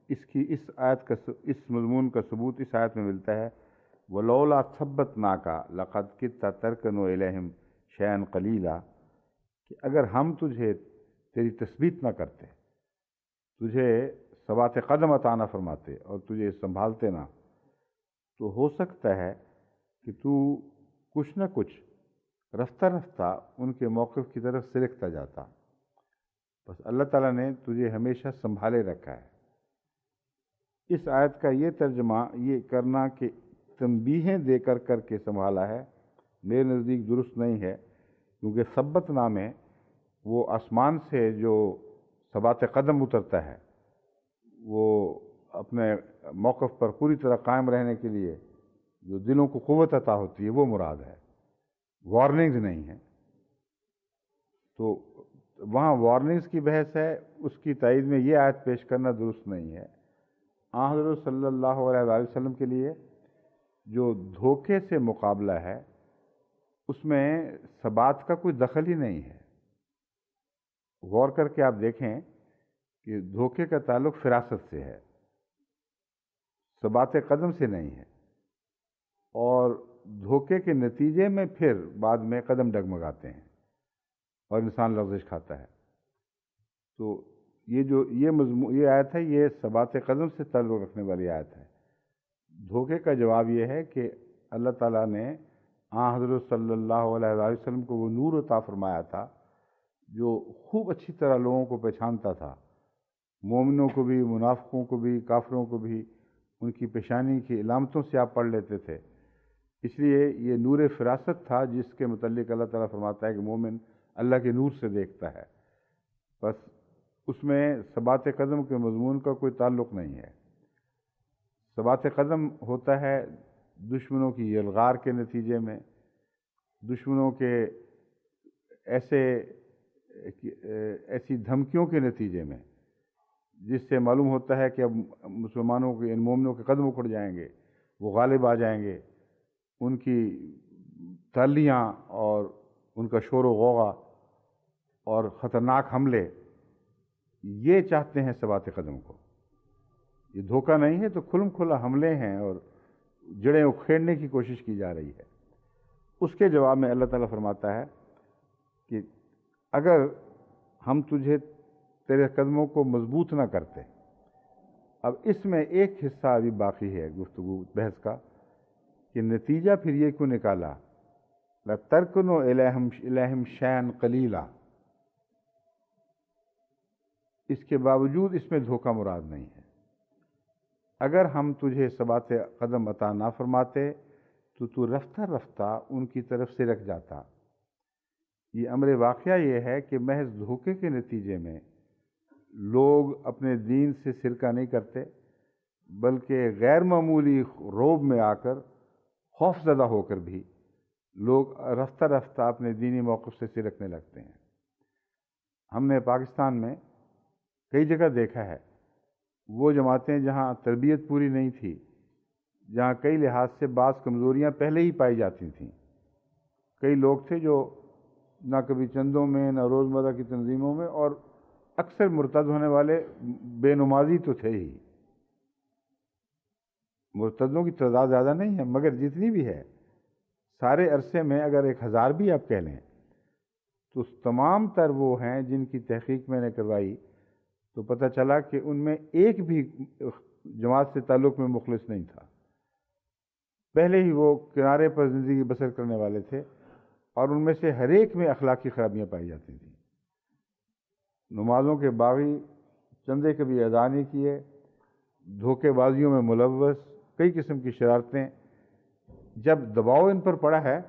اس آیت کا اس مضمون کا ثبوت اس آیت میں ملتا ہے وَلَوْلَا ثَبَّتْنَاكَ لَقَدْ كِدتَّ تَرْكَنُ إِلَيْهِمْ شَيْئًا قَلِيلًا، کہ اگر ہم تجھے تیری تثبیت نہ کرتے، تجھے ثبات قدم عطا نہ فرماتے اور تجھے سنبھالتے نہ، تو ہو سکتا ہے کہ تو کچھ نہ کچھ رفتہ رفتہ ان کے موقف کی طرف سرکتا جاتا، بس اللہ تعالیٰ نے تجھے ہمیشہ سنبھالے رکھا ہے۔ اس آیت کا یہ ترجمہ یہ کرنا کہ تنبیہیں دے کر کے سنبھالا ہے، میرے نزدیک درست نہیں ہے، کیونکہ ثبت نامے وہ آسمان سے جو ثبات قدم اترتا ہے، وہ اپنے موقف پر پوری طرح قائم رہنے کے لیے جو دلوں کو قوت عطا ہوتی ہے وہ مراد ہے، وارننگز نہیں ہے۔ تو وہاں وارننگز کی بحث ہے، اس کی تائید میں یہ آیت پیش کرنا درست نہیں ہے۔ آن حضرت صلی اللہ علیہ وآلہ وسلم کے لیے جو دھوکے سے مقابلہ ہے اس میں ثبات کا کوئی دخل ہی نہیں ہے۔ غور کر کے آپ دیکھیں کہ دھوکے کا تعلق فراست سے ہے، ثبات قدم سے نہیں ہے، اور دھوکے کے نتیجے میں پھر بعد میں قدم ڈگمگاتے ہیں اور انسان لغزش کھاتا ہے۔ تو یہ آیت ہے، یہ ثبات قدم سے تعلق رکھنے والی آیت ہے۔ دھوکے کا جواب یہ ہے کہ اللہ تعالیٰ نے آن حضرت صلی اللہ علیہ وآلہ وسلم کو وہ نور عطا فرمایا تھا جو خوب اچھی طرح لوگوں کو پہچانتا تھا، مومنوں کو بھی، منافقوں کو بھی، کافروں کو بھی، ان کی پیشانی کی علامتوں سے آپ پڑھ لیتے تھے۔ اس لیے یہ نور فراست تھا جس کے متعلق اللہ تعالیٰ فرماتا ہے کہ مومن اللہ کے نور سے دیکھتا ہے، بس اس میں ثبات قدم کے مضمون کا کوئی تعلق نہیں ہے۔ ثبات قدم ہوتا ہے دشمنوں کی یلغار کے نتیجے میں، دشمنوں کے ایسی دھمکیوں کے نتیجے میں جس سے معلوم ہوتا ہے کہ اب مسلمانوں کے، ان مومنوں کے قدم اکھڑ جائیں گے، وہ غالب آ جائیں گے، ان کی تالیاں اور ان کا شور و غوغا اور خطرناک حملے، یہ چاہتے ہیں ثبات قدم کو۔ یہ دھوکہ نہیں ہے، تو کھلم کھلا حملے ہیں اور جڑیں اکھیڑنے کی کوشش کی جا رہی ہے۔ اس کے جواب میں اللہ تعالیٰ فرماتا ہے کہ اگر ہم تجھے تیرے قدموں کو مضبوط نہ کرتے۔ اب اس میں ایک حصہ ابھی باقی ہے گفتگو بحث کا کہ نتیجہ پھر یہ کیوں نکالا، لَتَرْكُنُوا إِلَيْهِمْ شَيْئًا قَلِيلًا، اس کے باوجود اس میں دھوکہ مراد نہیں ہے۔ اگر ہم تجھے ثبات قدم عطا نہ فرماتے تو تو رفتہ رفتہ ان کی طرف سے رکھ جاتا۔ یہ امر واقعہ یہ ہے کہ محض دھوکے کے نتیجے میں لوگ اپنے دین سے سرکہ نہیں کرتے، بلکہ غیر معمولی رعب میں آ کر خوف زدہ ہو کر بھی لوگ رفتہ رفتہ اپنے دینی موقف سے سرکنے لگتے ہیں۔ ہم نے پاکستان میں کئی جگہ دیکھا ہے وہ جماعتیں جہاں تربیت پوری نہیں تھی، جہاں کئی لحاظ سے بعض کمزوریاں پہلے ہی پائی جاتی تھیں، کئی لوگ تھے جو نہ کبھی چندوں میں نہ روزمرہ کی تنظیموں میں، اور اکثر مرتد ہونے والے بے نمازی تو تھے ہی۔ مرتدوں کی تعداد زیادہ نہیں ہے، مگر جتنی بھی ہے سارے عرصے میں اگر 1000 بھی آپ کہہ لیں تو تمام تر وہ ہیں جن کی تحقیق میں نے کروائی تو پتہ چلا کہ ان میں ایک بھی جماعت سے تعلق میں مخلص نہیں تھا۔ پہلے ہی وہ کنارے پر زندگی بسر کرنے والے تھے، اور ان میں سے ہر ایک میں اخلاقی خرابیاں پائی جاتی تھیں۔ نمازوں کے باغی، چندے کبھی ادا نہیں کیے، دھوکے بازیوں میں ملوث، کئی قسم کی شرارتیں۔ جب دباؤ ان پر پڑا ہے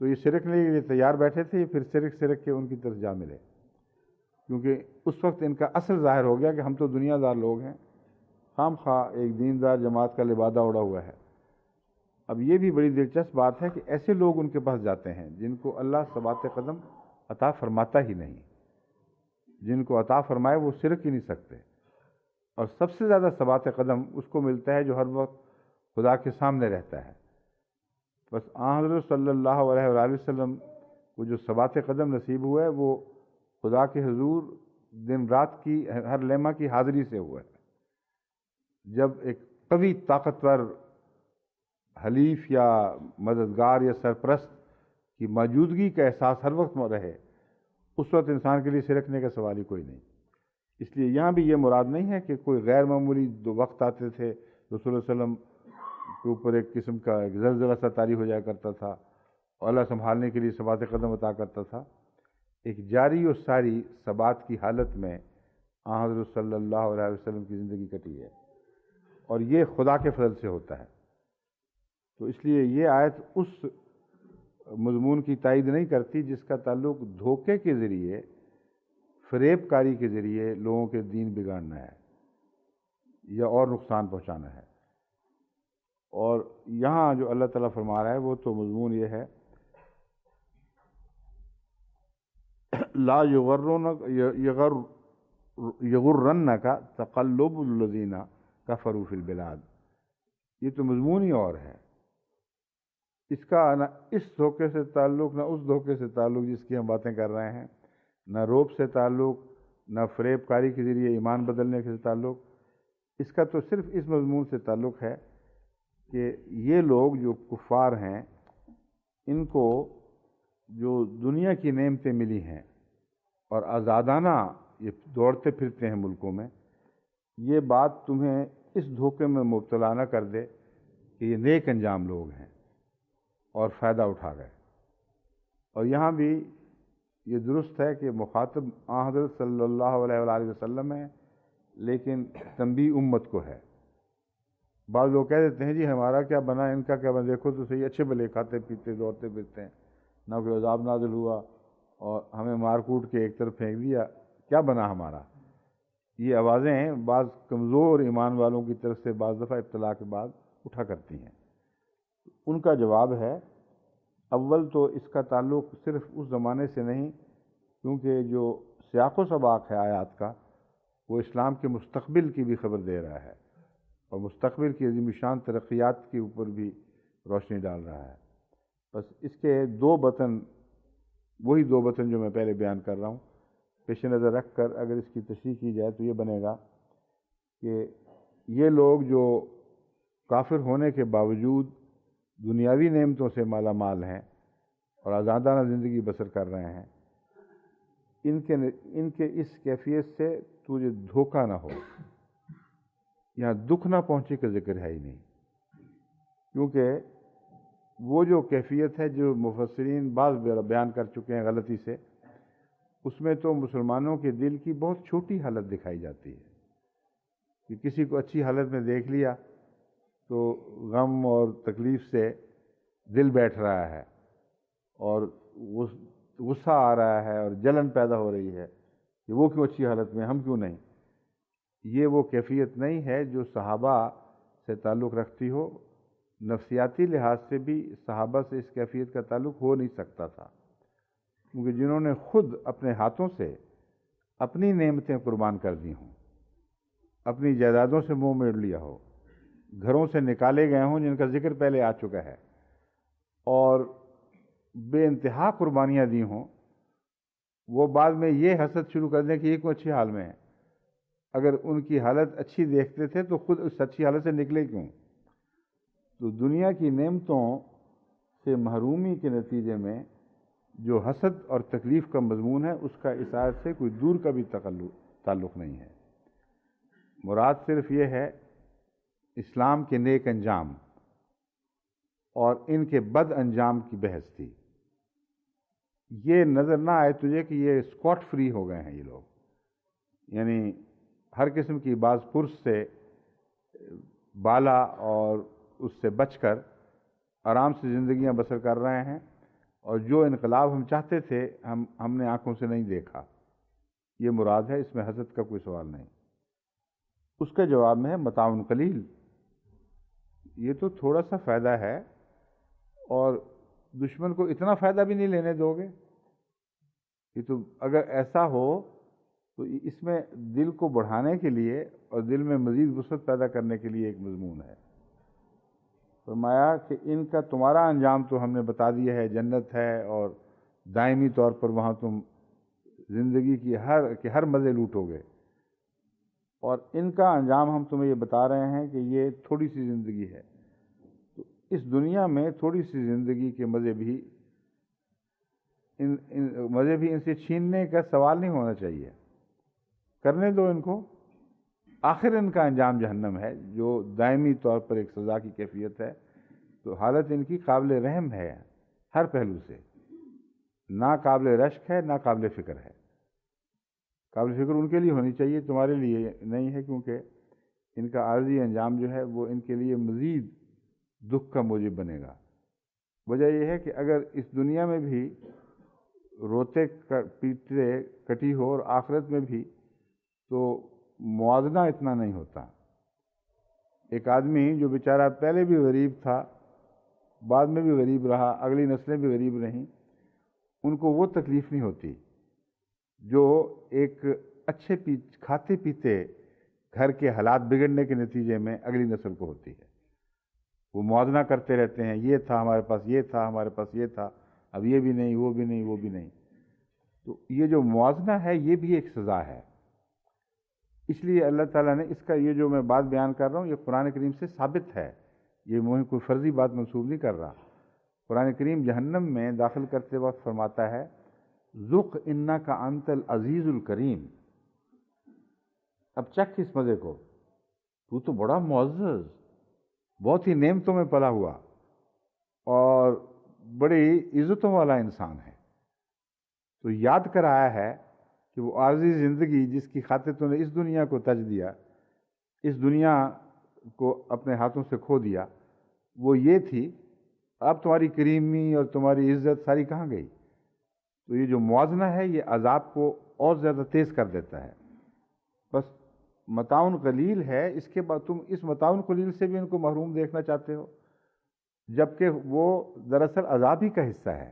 تو یہ سرکنے کے لیے تیار بیٹھے تھے، پھر سرک کے ان کی طرف جا ملے، کیونکہ اس وقت ان کا اصل ظاہر ہو گیا کہ ہم تو دنیا دار لوگ ہیں، خام خواہ ایک دیندار جماعت کا لبادہ اڑا ہوا ہے۔ اب یہ بھی بڑی دلچسپ بات ہے کہ ایسے لوگ ان کے پاس جاتے ہیں جن کو اللہ ثبات قدم عطا فرماتا ہی نہیں، جن کو عطا فرمائے وہ سرک ہی نہیں سکتے، اور سب سے زیادہ ثبات قدم اس کو ملتا ہے جو ہر وقت خدا کے سامنے رہتا ہے۔ بس حضرت صلی اللہ علیہ وآلہ وسلم کو جو ثبات قدم نصیب ہوا ہے وہ خدا کے حضور دن رات کی ہر لمحہ کی حاضری سے ہوا ہے۔ جب ایک قوی طاقتور حلیف یا مددگار یا سرپرست کی موجودگی کا احساس ہر وقت رہے، اس وقت انسان کے لیے سرکنے کا سوال ہی کوئی نہیں۔ اس لیے یہاں بھی یہ مراد نہیں ہے کہ کوئی غیر معمولی دو وقت آتے تھے، رسول اللہ علیہ وسلم کے اوپر ایک قسم کا ایک زلزلہ سا طاری ہو جایا کرتا تھا اور اللہ سنبھالنے کے لیے ثبات قدم عطا کرتا تھا۔ ایک جاری و ساری ثبات کی حالت میں حضرت صلی اللہ علیہ وسلم کی زندگی کٹی ہے، اور یہ خدا کے فضل سے ہوتا ہے۔ تو اس لیے یہ آیت اس مضمون کی تائید نہیں کرتی جس کا تعلق دھوکے کے ذریعے، فریب کاری کے ذریعے لوگوں کے دین بگاڑنا ہے یا اور نقصان پہنچانا ہے۔ اور یہاں جو اللہ تعالیٰ فرما رہا ہے وہ تو مضمون یہ ہے، لا یغرنک تقلب الذین کفروا فی البلاد، یہ تو مضمون ہی اور ہے۔ اس کا نہ اس دھوکے سے تعلق، نہ اس دھوکے سے تعلق جس کی ہم باتیں کر رہے ہیں، نہ روب سے تعلق، نہ فریب کاری کے ذریعے ایمان بدلنے سے تعلق۔ اس کا تو صرف اس مضمون سے تعلق ہے کہ یہ لوگ جو کفار ہیں، ان کو جو دنیا کی نعمتیں ملی ہیں اور آزادانہ یہ دوڑتے پھرتے ہیں ملکوں میں، یہ بات تمہیں اس دھوکے میں مبتلا نہ کر دے کہ یہ نیک انجام لوگ ہیں اور فائدہ اٹھا گئے۔ اور یہاں بھی یہ درست ہے کہ مخاطب حضرت صلی اللہ علیہ وآلہ وسلم ہے، لیکن تنبیہ امت کو ہے۔ بعض لوگ کہہ دیتے ہیں جی ہمارا کیا بنا، ان کا کیا بنا، دیکھو تو صحیح، اچھے بھلے کھاتے پیتے دوڑتے پھرتے ہیں، نہ کوئی عذاب نازل ہوا اور ہمیں مار کوٹ کے ایک طرف پھینک دیا، کیا بنا ہمارا۔ یہ آوازیں بعض کمزور ایمان والوں کی طرف سے بعض دفعہ ابتلا کے بعد اٹھا کرتی ہیں۔ ان کا جواب ہے، اول تو اس کا تعلق صرف اس زمانے سے نہیں، کیونکہ جو سیاق و سباق ہے آیات کا وہ اسلام کے مستقبل کی بھی خبر دے رہا ہے، اور مستقبل کی عظیم شان ترقیات کے اوپر بھی روشنی ڈال رہا ہے۔ بس اس کے دو بطن، وہی دو بطن جو میں پہلے بیان کر رہا ہوں، پیش نظر رکھ کر اگر اس کی تشریح کی جائے تو یہ بنے گا کہ یہ لوگ جو کافر ہونے کے باوجود دنیاوی نعمتوں سے مالا مال ہیں اور آزادانہ زندگی بسر کر رہے ہیں، ان کے اس کیفیت سے تجھے دھوکہ نہ ہو، یہاں دکھ نہ پہنچے کا ذکر ہے ہی نہیں، کیونکہ وہ جو کیفیت ہے جو مفسرین بعض بیان کر چکے ہیں غلطی سے، اس میں تو مسلمانوں کے دل کی بہت چھوٹی حالت دکھائی جاتی ہے کہ کسی کو اچھی حالت میں دیکھ لیا تو غم اور تکلیف سے دل بیٹھ رہا ہے اور غصہ آ رہا ہے اور جلن پیدا ہو رہی ہے کہ وہ کیوں اچھی حالت میں، ہم کیوں نہیں۔ یہ وہ کیفیت نہیں ہے جو صحابہ سے تعلق رکھتی ہو، نفسیاتی لحاظ سے بھی صحابہ سے اس کیفیت کا تعلق ہو نہیں سکتا تھا، کیونکہ جنہوں نے خود اپنے ہاتھوں سے اپنی نعمتیں قربان کر دی ہوں، اپنی جائیدادوں سے منہ موڑ لیا ہو، گھروں سے نکالے گئے ہوں جن کا ذکر پہلے آ چکا ہے، اور بے انتہا قربانیاں دی ہوں، وہ بعد میں یہ حسد شروع کر دیں کہ یہ کوئی اچھی حال میں ہے۔ اگر ان کی حالت اچھی دیکھتے تھے تو خود اس اچھی حالت سے نکلے کیوں؟ تو دنیا کی نعمتوں سے محرومی کے نتیجے میں جو حسد اور تکلیف کا مضمون ہے، اس کا اس آیت سے کوئی دور کا بھی تعلق نہیں ہے۔ مراد صرف یہ ہے اسلام کے نیک انجام اور ان کے بد انجام کی بحث تھی۔ یہ نظر نہ آئے تجھے کہ یہ اسکاٹ فری ہو گئے ہیں یہ لوگ، یعنی ہر قسم کی باز پرس سے بالا اور اس سے بچ کر آرام سے زندگیاں بسر کر رہے ہیں، اور جو انقلاب ہم چاہتے تھے ہم نے آنکھوں سے نہیں دیکھا، یہ مراد ہے، اس میں حسد کا کوئی سوال نہیں۔ اس کا جواب میں ہے متاع قلیل، یہ تو تھوڑا سا فائدہ ہے اور دشمن کو اتنا فائدہ بھی نہیں لینے دو گے۔ یہ تو اگر ایسا ہو تو اس میں دل کو بڑھانے کے لیے اور دل میں مزید وسعت پیدا کرنے کے لیے ایک مضمون ہے۔ فرمایا کہ ان کا تمہارا انجام تو ہم نے بتا دیا ہے، جنت ہے اور دائمی طور پر وہاں تم زندگی کی ہر مزے لوٹو گے، اور ان کا انجام ہم تمہیں یہ بتا رہے ہیں کہ یہ تھوڑی سی زندگی ہے، تو اس دنیا میں تھوڑی سی زندگی کے مزے بھی ان سے چھیننے کا سوال نہیں ہونا چاہیے، کرنے دو ان کو، آخر ان کا انجام جہنم ہے جو دائمی طور پر ایک سزا کی کیفیت ہے۔ تو حالت ان کی قابل رحم ہے ہر پہلو سے، نہ قابل رشک ہے نہ قابل فکر ہے۔ قابل فکر ان کے لیے ہونی چاہیے، تمہارے لیے نہیں ہے، کیونکہ ان کا عارضی انجام جو ہے وہ ان کے لیے مزید دکھ کا موجب بنے گا۔ وجہ یہ ہے کہ اگر اس دنیا میں بھی روتے پیٹتے کٹی ہو اور آخرت میں بھی، تو موازنہ اتنا نہیں ہوتا۔ ایک آدمی جو بیچارہ پہلے بھی غریب تھا، بعد میں بھی غریب رہا، اگلی نسلیں بھی غریب رہیں، ان کو وہ تکلیف نہیں ہوتی جو ایک اچھے کھاتے پیتے گھر کے حالات بگڑنے کے نتیجے میں اگلی نسل کو ہوتی ہے۔ وہ موازنہ کرتے رہتے ہیں، یہ تھا ہمارے پاس، یہ تھا ہمارے پاس، یہ تھا، اب یہ بھی نہیں، وہ بھی نہیں، وہ بھی نہیں۔ تو یہ جو موازنہ ہے یہ بھی ایک سزا ہے۔ اس لیے اللہ تعالیٰ نے اس کا یہ جو میں بات بیان کر رہا ہوں یہ قرآن کریم سے ثابت ہے، یہ مجھے کوئی فرضی بات منسوب نہیں کر رہا۔ قرآن کریم جہنم میں داخل کرتے وقت فرماتا ہے ذُقْ اِنَّکَ أَنْتَ الْعَزِیزُ الکریم، اب چکھ اس مزے کو، تو بڑا معزز، بہت ہی نعمتوں میں پلا ہوا اور بڑی عزتوں والا انسان ہے۔ تو یاد کرایا ہے کہ وہ عارضی زندگی جس کی خاطر تو نے اس دنیا کو تج دیا، اس دنیا کو اپنے ہاتھوں سے کھو دیا، وہ یہ تھی، اب تمہاری کریمی اور تمہاری عزت ساری کہاں گئی؟ تو یہ جو موازنہ ہے یہ عذاب کو اور زیادہ تیز کر دیتا ہے۔ بس متاع قلیل ہے، اس کے بعد تم اس متاع قلیل سے بھی ان کو محروم دیکھنا چاہتے ہو، جبکہ وہ دراصل عذاب ہی کا حصہ ہے،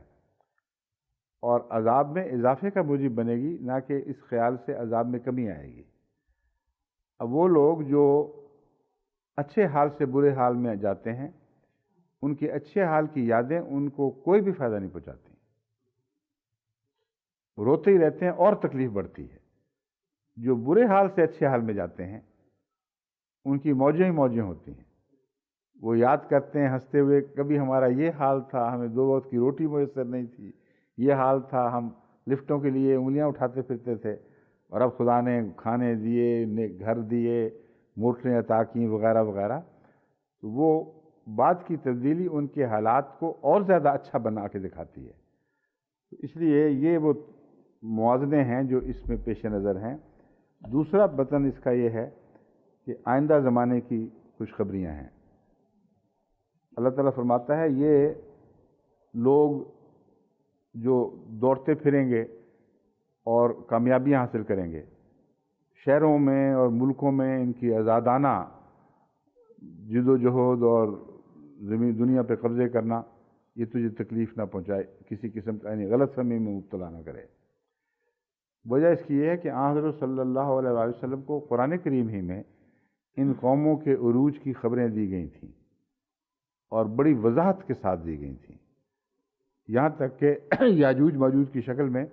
اور عذاب میں اضافے کا موجب بنے گی، نہ کہ اس خیال سے عذاب میں کمی آئے گی۔ اب وہ لوگ جو اچھے حال سے برے حال میں جاتے ہیں، ان کے اچھے حال کی یادیں ان کو کوئی بھی فائدہ نہیں پہنچاتی، روتے ہی رہتے ہیں اور تکلیف بڑھتی ہے۔ جو برے حال سے اچھے حال میں جاتے ہیں ان کی موجیں ہی موجیں ہوتی ہیں، وہ یاد کرتے ہیں ہنستے ہوئے، کبھی ہمارا یہ حال تھا، ہمیں 2 وقت کی روٹی میسر نہیں تھی، یہ حال تھا، ہم لفٹوں کے لیے انگلیاں اٹھاتے پھرتے تھے، اور اب خدا نے کھانے دیے، گھر دیے، موٹریں عطا کیں وغیرہ وغیرہ، تو وہ بعد کی تبدیلی ان کے حالات کو اور زیادہ اچھا بنا کے دکھاتی ہے۔ تو اس لیے یہ وہ موازنے ہیں جو اس میں پیش نظر ہیں۔ دوسرا بطن اس کا یہ ہے کہ آئندہ زمانے کی خوشخبریاں ہیں۔ اللہ تعالیٰ فرماتا ہے یہ لوگ جو دوڑتے پھریں گے اور کامیابیاں حاصل کریں گے، شہروں میں اور ملکوں میں ان کی آزادانہ جد و جہد اور زمین دنیا پہ قبضے کرنا، یہ تجھے تکلیف نہ پہنچائے، کسی قسم کا یعنی غلط فہمی میں مبتلا نہ کرے۔ وجہ اس کی یہ ہے کہ آن حضرت صلی اللہ علیہ وآلہ وسلم کو قرآن کریم ہی میں ان قوموں کے عروج کی خبریں دی گئی تھیں، اور بڑی وضاحت کے ساتھ دی گئی تھیں، یہاں تک کہ یاجوج ماجوج کی شکل میں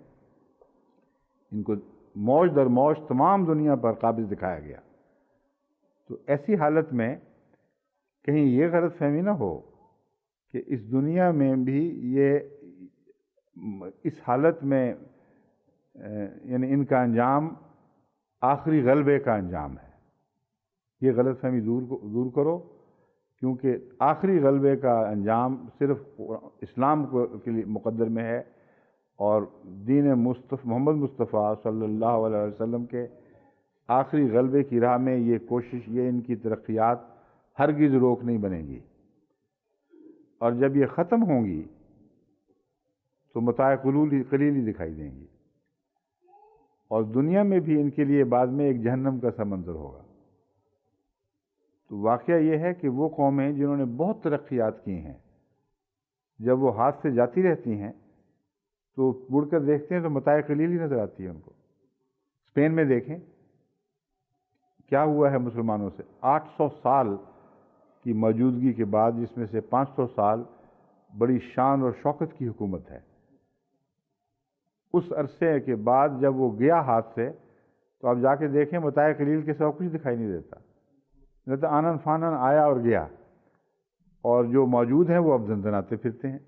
ان کو موج در موج تمام دنیا پر قابض دکھایا گیا۔ تو ایسی حالت میں کہیں یہ غلط فہمی نہ ہو کہ اس دنیا میں بھی یہ اس حالت میں یعنی ان کا انجام آخری غلبے کا انجام ہے، یہ غلط فہمی دور کرو، کیونکہ آخری غلبے کا انجام صرف اسلام کے لیے مقدر میں ہے، اور دین محمد مصطفیٰ صلی اللہ علیہ وسلم کے آخری غلبے کی راہ میں یہ کوشش، یہ ان کی ترقیات ہرگز روک نہیں بنے گی، اور جب یہ ختم ہوں گی تو متاع قلیل ہی دکھائی دیں گی، اور دنیا میں بھی ان کے لیے بعد میں ایک جہنم کا سا منظر ہوگا۔ تو واقعہ یہ ہے کہ وہ قومیں جنہوں نے بہت ترقیات کی ہیں، جب وہ ہاتھ سے جاتی رہتی ہیں تو مڑ کر دیکھتے ہیں تو متاع قلیل ہی نظر آتی ہے ان کو۔ اسپین میں دیکھیں کیا ہوا ہے مسلمانوں سے، 800 سال کی موجودگی کے بعد، جس میں سے 500 سال بڑی شان اور شوکت کی حکومت ہے، اس عرصے کے بعد جب وہ گیا ہاتھ سے تو آپ جا کے دیکھیں متاع قلیل کے سوا کچھ دکھائی نہیں دیتا، نہ تو آنن فانن آیا اور گیا، اور جو موجود ہیں وہ اب زنزناتے پھرتے ہیں۔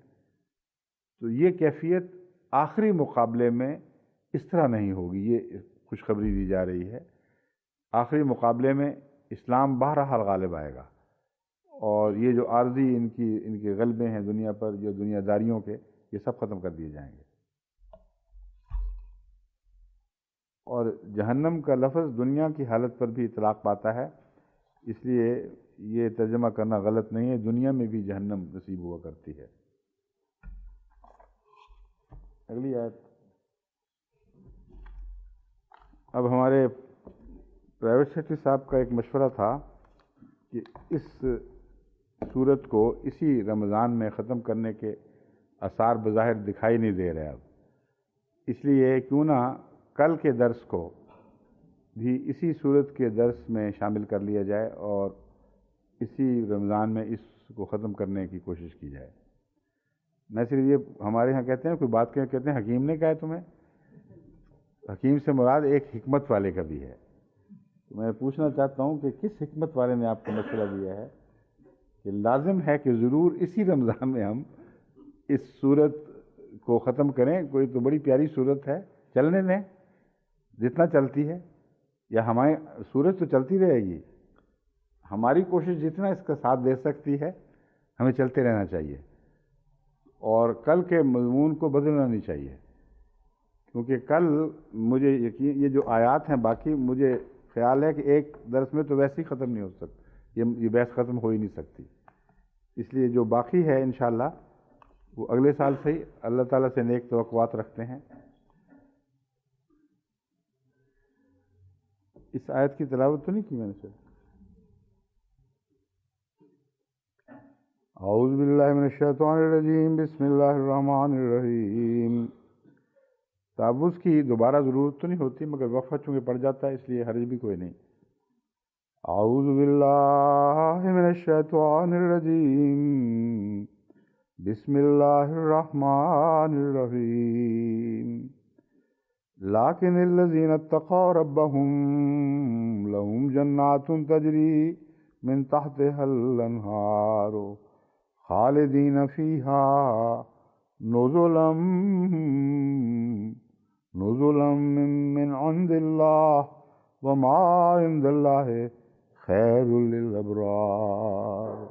تو یہ کیفیت آخری مقابلے میں اس طرح نہیں ہوگی، یہ خوشخبری دی جا رہی ہے۔ آخری مقابلے میں اسلام بہرحال غالب آئے گا، اور یہ جو عارضی ان کے غلبے ہیں دنیا پر، جو دنیا داریوں کے، یہ سب ختم کر دیے جائیں گے۔ اور جہنم کا لفظ دنیا کی حالت پر بھی اطلاق پاتا ہے، اس لیے یہ ترجمہ کرنا غلط نہیں ہے، دنیا میں بھی جہنم نصیب ہوا کرتی ہے۔ اگلی آیت۔ اب ہمارے پرائیویٹ سیکرٹری صاحب کا ایک مشورہ تھا کہ اس سورت کو اسی رمضان میں ختم کرنے کے آثار بظاہر دکھائی نہیں دے رہے اب، اس لیے کیوں نہ کل کے درس کو بھی اسی سورت کے درس میں شامل کر لیا جائے، اور اسی رمضان میں اس کو ختم کرنے کی کوشش کی جائے۔ میں صرف یہ ہمارے ہاں کہتے ہیں کوئی بات کہتے ہیں حکیم نے کہا ہے تمہیں، حکیم سے مراد ایک حکمت والے کا بھی ہے۔ تو میں پوچھنا چاہتا ہوں کہ کس حکمت والے نے آپ کو مشورہ دیا ہے کہ لازم ہے کہ ضرور اسی رمضان میں ہم اس سورت کو ختم کریں؟ کوئی تو بڑی پیاری سورت ہے، چلنے دیں جتنا چلتی ہے، یا ہماری سورج تو چلتی رہے گی، ہماری کوشش جتنا اس کا ساتھ دے سکتی ہے ہمیں چلتے رہنا چاہیے، اور کل کے مضمون کو بدلنا نہیں چاہیے، کیونکہ کل مجھے یقین یہ جو آیات ہیں باقی مجھے خیال ہے کہ ایک درس میں تو ویسے ہی ختم نہیں ہو سکتی، یہ بحث ختم ہو ہی نہیں سکتی، اس لیے جو باقی ہے انشاءاللہ وہ اگلے سال سے ہی اللہ تعالیٰ سے نیک توقعات رکھتے ہیں۔ اس آیت کی تلاوت تو نہیں کی میں نے سر؟ اعوذ باللہ من الشیطان الرجیم، بسم اللہ الرحمن الرحیم۔ تعوذ کی دوبارہ ضرورت تو نہیں ہوتی، مگر وقفہ چونکہ پڑ جاتا ہے اس لیے حرج بھی کوئی نہیں۔ اعوذ باللہ من الشیطان الرجیم، بسم اللہ الرحمن الرحیم۔ لیکن الذین اتقوا ربهم لهم جنات تجری من تحتها الانہار خالدین فیہا نزلا نزلا من عند اللہ وما عند اللہ خیر للابرار۔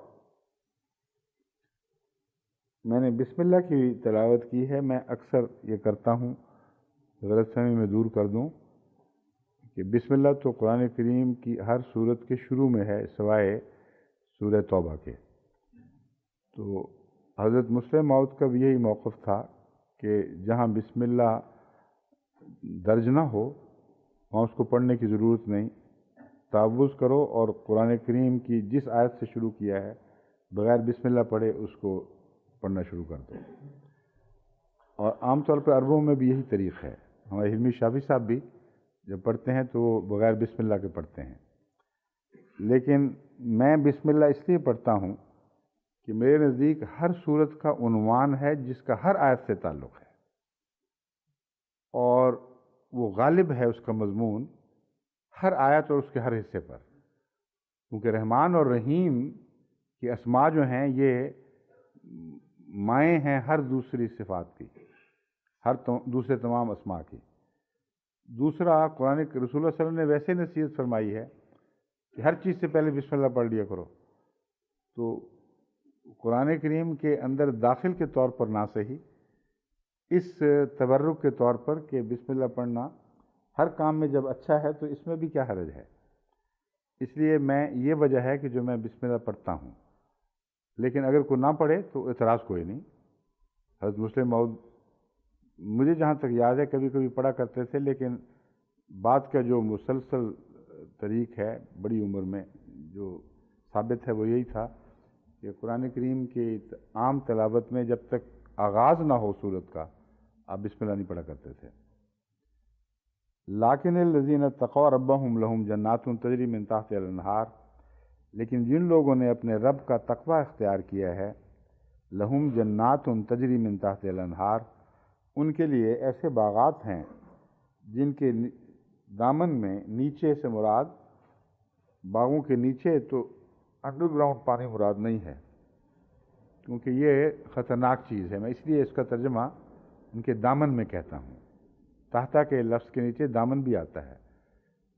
میں نے بسم اللہ کی تلاوت کی ہے، میں اکثر یہ کرتا ہوں، غلط فہمی میں دور کر دوں کہ بسم اللہ تو قرآن کریم کی ہر سورت کے شروع میں ہے سوائے سورہ توبہ کے۔ تو حضرت مسلم موعود کا بھی یہی موقف تھا کہ جہاں بسم اللہ درج نہ ہو وہاں اس کو پڑھنے کی ضرورت نہیں، تعوذ کرو اور قرآن کریم کی جس آیت سے شروع کیا ہے بغیر بسم اللہ پڑھے اس کو پڑھنا شروع کر دو۔ اور عام طور پر عربوں میں بھی یہی طریق ہے، ہمارے علمی شافی صاحب بھی جب پڑھتے ہیں تو وہ بغیر بسم اللہ کے پڑھتے ہیں، لیکن میں بسم اللہ اس لیے پڑھتا ہوں کہ میرے نزدیک ہر سورت کا عنوان ہے جس کا ہر آیت سے تعلق ہے، اور وہ غالب ہے اس کا مضمون ہر آیت اور اس کے ہر حصے پر، کیونکہ رحمان اور رحیم کی اسماء جو ہیں یہ مائیں ہیں ہر دوسری صفات کی، ہر دوسرے تمام اسماء کی۔ دوسرا، قرآن رسول اللہ صلی اللہ علیہ وسلم نے ویسے نصیحت فرمائی ہے کہ ہر چیز سے پہلے بسم اللہ پڑھ لیا کرو، تو قرآن کریم کے اندر داخل کے طور پر نہ صحیح، اس تبرک کے طور پر کہ بسم اللہ پڑھنا ہر کام میں جب اچھا ہے تو اس میں بھی کیا حرج ہے، اس لیے میں یہ وجہ ہے کہ جو میں بسم اللہ پڑھتا ہوں۔ لیکن اگر کوئی نہ پڑھے تو اعتراض کوئی نہیں۔ حضرت مسلم موعود مجھے جہاں تک یاد ہے کبھی کبھی پڑھا کرتے تھے، لیکن بات کا جو مسلسل طریق ہے بڑی عمر میں جو ثابت ہے وہ یہی تھا کہ قرآن کریم کی عام تلاوت میں جب تک آغاز نہ ہو سورت کا آپ بسم اللہ نہیں پڑھا کرتے تھے۔ لیکن الذین اتقوا ربہم لہم جنات تجری من تحتہا الانہار، لیکن جن لوگوں نے اپنے رب کا تقوی اختیار کیا ہے، لہم جنات تجری من تحتہا الانہار، ان کے لیے ایسے باغات ہیں جن کے دامن میں، نیچے سے مراد باغوں کے نیچے تو انڈر گراؤنڈ پانی مراد نہیں ہے، کیونکہ یہ خطرناک چیز ہے، میں اس لیے اس کا ترجمہ ان کے دامن میں کہتا ہوں۔ تحتا کے لفظ کے نیچے دامن بھی آتا ہے،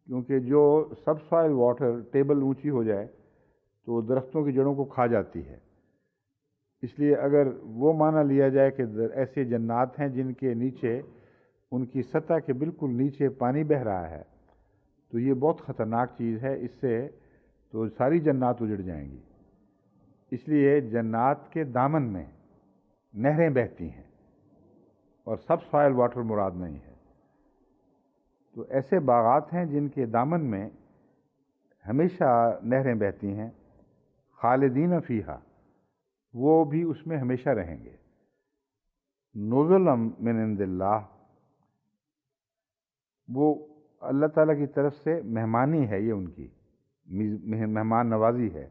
کیونکہ جو سب سوائل واٹر ٹیبل اونچی ہو جائے تو درختوں کی جڑوں کو کھا جاتی ہے، اس لیے اگر وہ معنی لیا جائے کہ ایسے جنات ہیں جن کے نیچے ان کی سطح کے بالکل نیچے پانی بہہ رہا ہے، تو یہ بہت خطرناک چیز ہے، اس سے تو ساری جنات اجڑ جائیں گی۔ اس لیے جنات کے دامن میں نہریں بہتی ہیں اور سب سوائل واٹر مراد نہیں ہے، تو ایسے باغات ہیں جن کے دامن میں ہمیشہ نہریں بہتی ہیں، خالدین فیہا، وہ بھی اس میں ہمیشہ رہیں گے۔ نزلا من عند اللہ، وہ اللہ تعالیٰ کی طرف سے مہمانی ہے، یہ ان کی مہمان نوازی ہے۔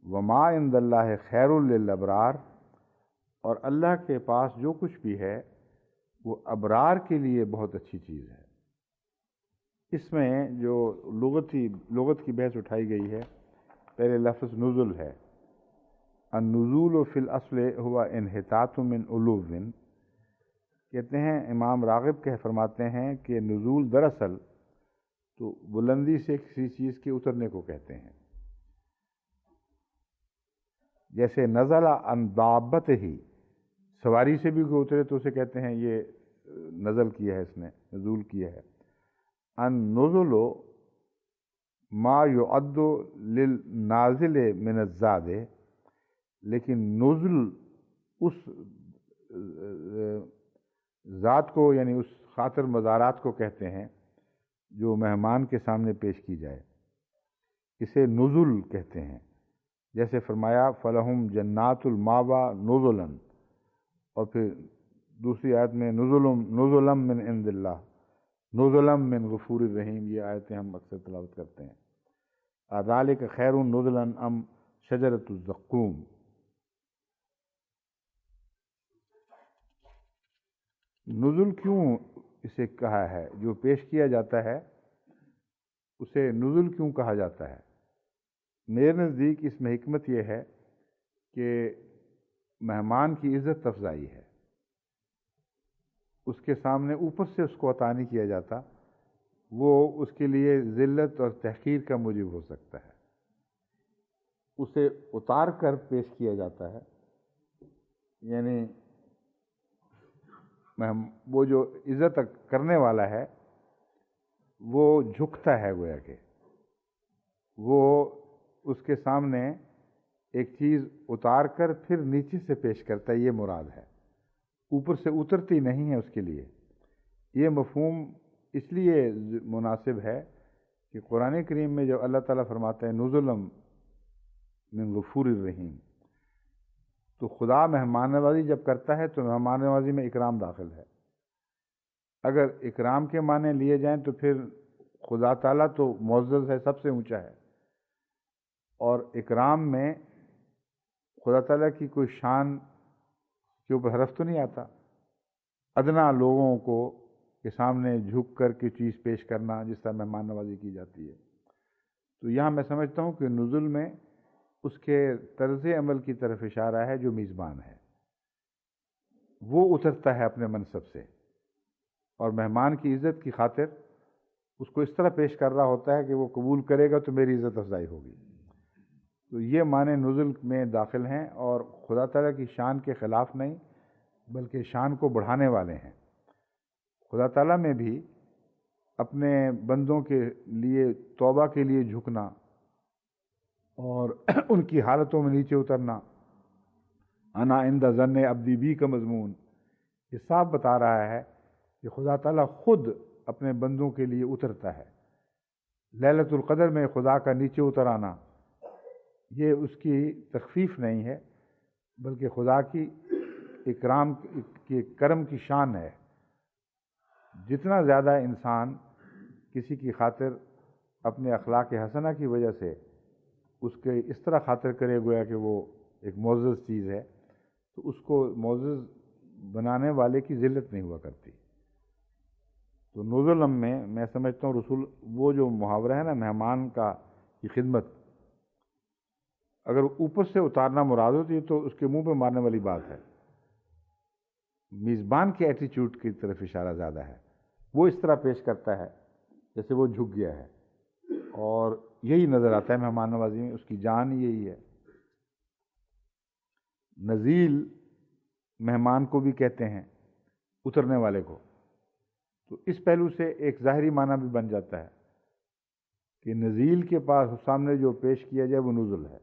وما عند اللہ خیر للابرار، اور اللہ کے پاس جو کچھ بھی ہے وہ ابرار کے لیے بہت اچھی چیز ہے۔ اس میں جو لغت کی بحث اٹھائی گئی ہے، پہلے لفظ نزل ہے، النزول فی الاصل ہوا انحطاط من علو، کہتے ہیں امام راغب فرماتے ہیں کہ نزول دراصل تو بلندی سے کسی چیز کے اترنے کو کہتے ہیں، جیسے نزل عن دابت ہی، سواری سے بھی کوئی اترے تو اسے کہتے ہیں یہ نزل کیا ہے، اس نے نزول کیا ہے۔ النزل ما یعد للنازل من الزاد، لیکن نزل اس ذات کو یعنی اس خاطر مزارات کو کہتے ہیں جو مہمان کے سامنے پیش کی جائے، اسے نزل کہتے ہیں۔ جیسے فرمایا فلہم جنات الماوا نزلا، اور پھر دوسری آیت میں نزلا من عند اللہ، نزلا من غفور الرحیم، یہ آیتیں ہم اکثر تلاوت کرتے ہیں۔ ذالک خیر نزلا ام شجرۃ الزقوم۔ نزل کیوں اسے کہا ہے، جو پیش کیا جاتا ہے اسے نزل کیوں کہا جاتا ہے؟ میرے نزدیک اس میں حکمت یہ ہے کہ مہمان کی عزت افزائی ہے، اس کے سامنے اوپر سے اس کو عطا نہیں کیا جاتا، وہ اس کے لیے ذلت اور تحقیر کا موجب ہو سکتا ہے۔ اسے اتار کر پیش کیا جاتا ہے، یعنی وہ جو عزت کرنے والا ہے وہ جھکتا ہے، گویا کہ وہ اس کے سامنے ایک چیز اتار کر پھر نیچے سے پیش کرتا ہے، یہ مراد ہے، اوپر سے اترتی نہیں ہے اس کے لیے۔ یہ مفہوم اس لیے مناسب ہے کہ قرآن کریم میں جب اللہ تعالیٰ فرماتا ہے نزلا من غفور الرحیم، تو خدا مہمان نوازی جب کرتا ہے تو مہمان نوازی میں اکرام داخل ہے۔ اگر اکرام کے معنی لیے جائیں تو پھر خدا تعالیٰ تو معزز ہے، سب سے اونچا ہے، اور اکرام میں خدا تعالیٰ کی کوئی شان کے اوپر حرف تو نہیں آتا۔ ادنا لوگوں کو کے سامنے جھک کر کے چیز پیش کرنا جس طرح مہمان نوازی کی جاتی ہے، تو یہاں میں سمجھتا ہوں کہ نزول میں اس کے طرز عمل کی طرف اشارہ ہے جو میزبان ہے، وہ اترتا ہے اپنے منصب سے اور مہمان کی عزت کی خاطر اس کو اس طرح پیش کر رہا ہوتا ہے کہ وہ قبول کرے گا تو میری عزت افزائی ہوگی۔ تو یہ معنی نزول میں داخل ہیں اور خدا تعالیٰ کی شان کے خلاف نہیں بلکہ شان کو بڑھانے والے ہیں۔ خدا تعالیٰ میں بھی اپنے بندوں کے لیے توبہ کے لیے جھکنا اور ان کی حالتوں میں نیچے اترنا، انا عند ظن عبدی بی کا مضمون یہ صاف بتا رہا ہے کہ خدا تعالیٰ خود اپنے بندوں کے لیے اترتا ہے۔ لیلۃ القدر میں خدا کا نیچے اتر آنا یہ اس کی تخفیف نہیں ہے بلکہ خدا کی اکرام کی کرم کی شان ہے۔ جتنا زیادہ انسان کسی کی خاطر اپنے اخلاق حسنہ کی وجہ سے اس کے اس طرح خاطر کرے گویا کہ وہ ایک معزز چیز ہے، تو اس کو معزز بنانے والے کی ذلت نہیں ہوا کرتی۔ تو نزول میں سمجھتا ہوں رسول وہ جو محاورہ ہے نا مہمان کی خدمت، اگر اوپر سے اتارنا مراد ہوتی ہے تو اس کے منہ پہ مارنے والی بات ہے۔ میزبان کے ایٹیچیوڈ کی طرف اشارہ زیادہ ہے، وہ اس طرح پیش کرتا ہے جیسے وہ جھک گیا ہے، اور یہی نظر آتا ہے مہمان نوازی میں، اس کی جان یہی ہے۔ نزیل مہمان کو بھی کہتے ہیں، اترنے والے کو، تو اس پہلو سے ایک ظاہری معنی بھی بن جاتا ہے کہ نزیل کے پاس سامنے جو پیش کیا جائے وہ نزل ہے۔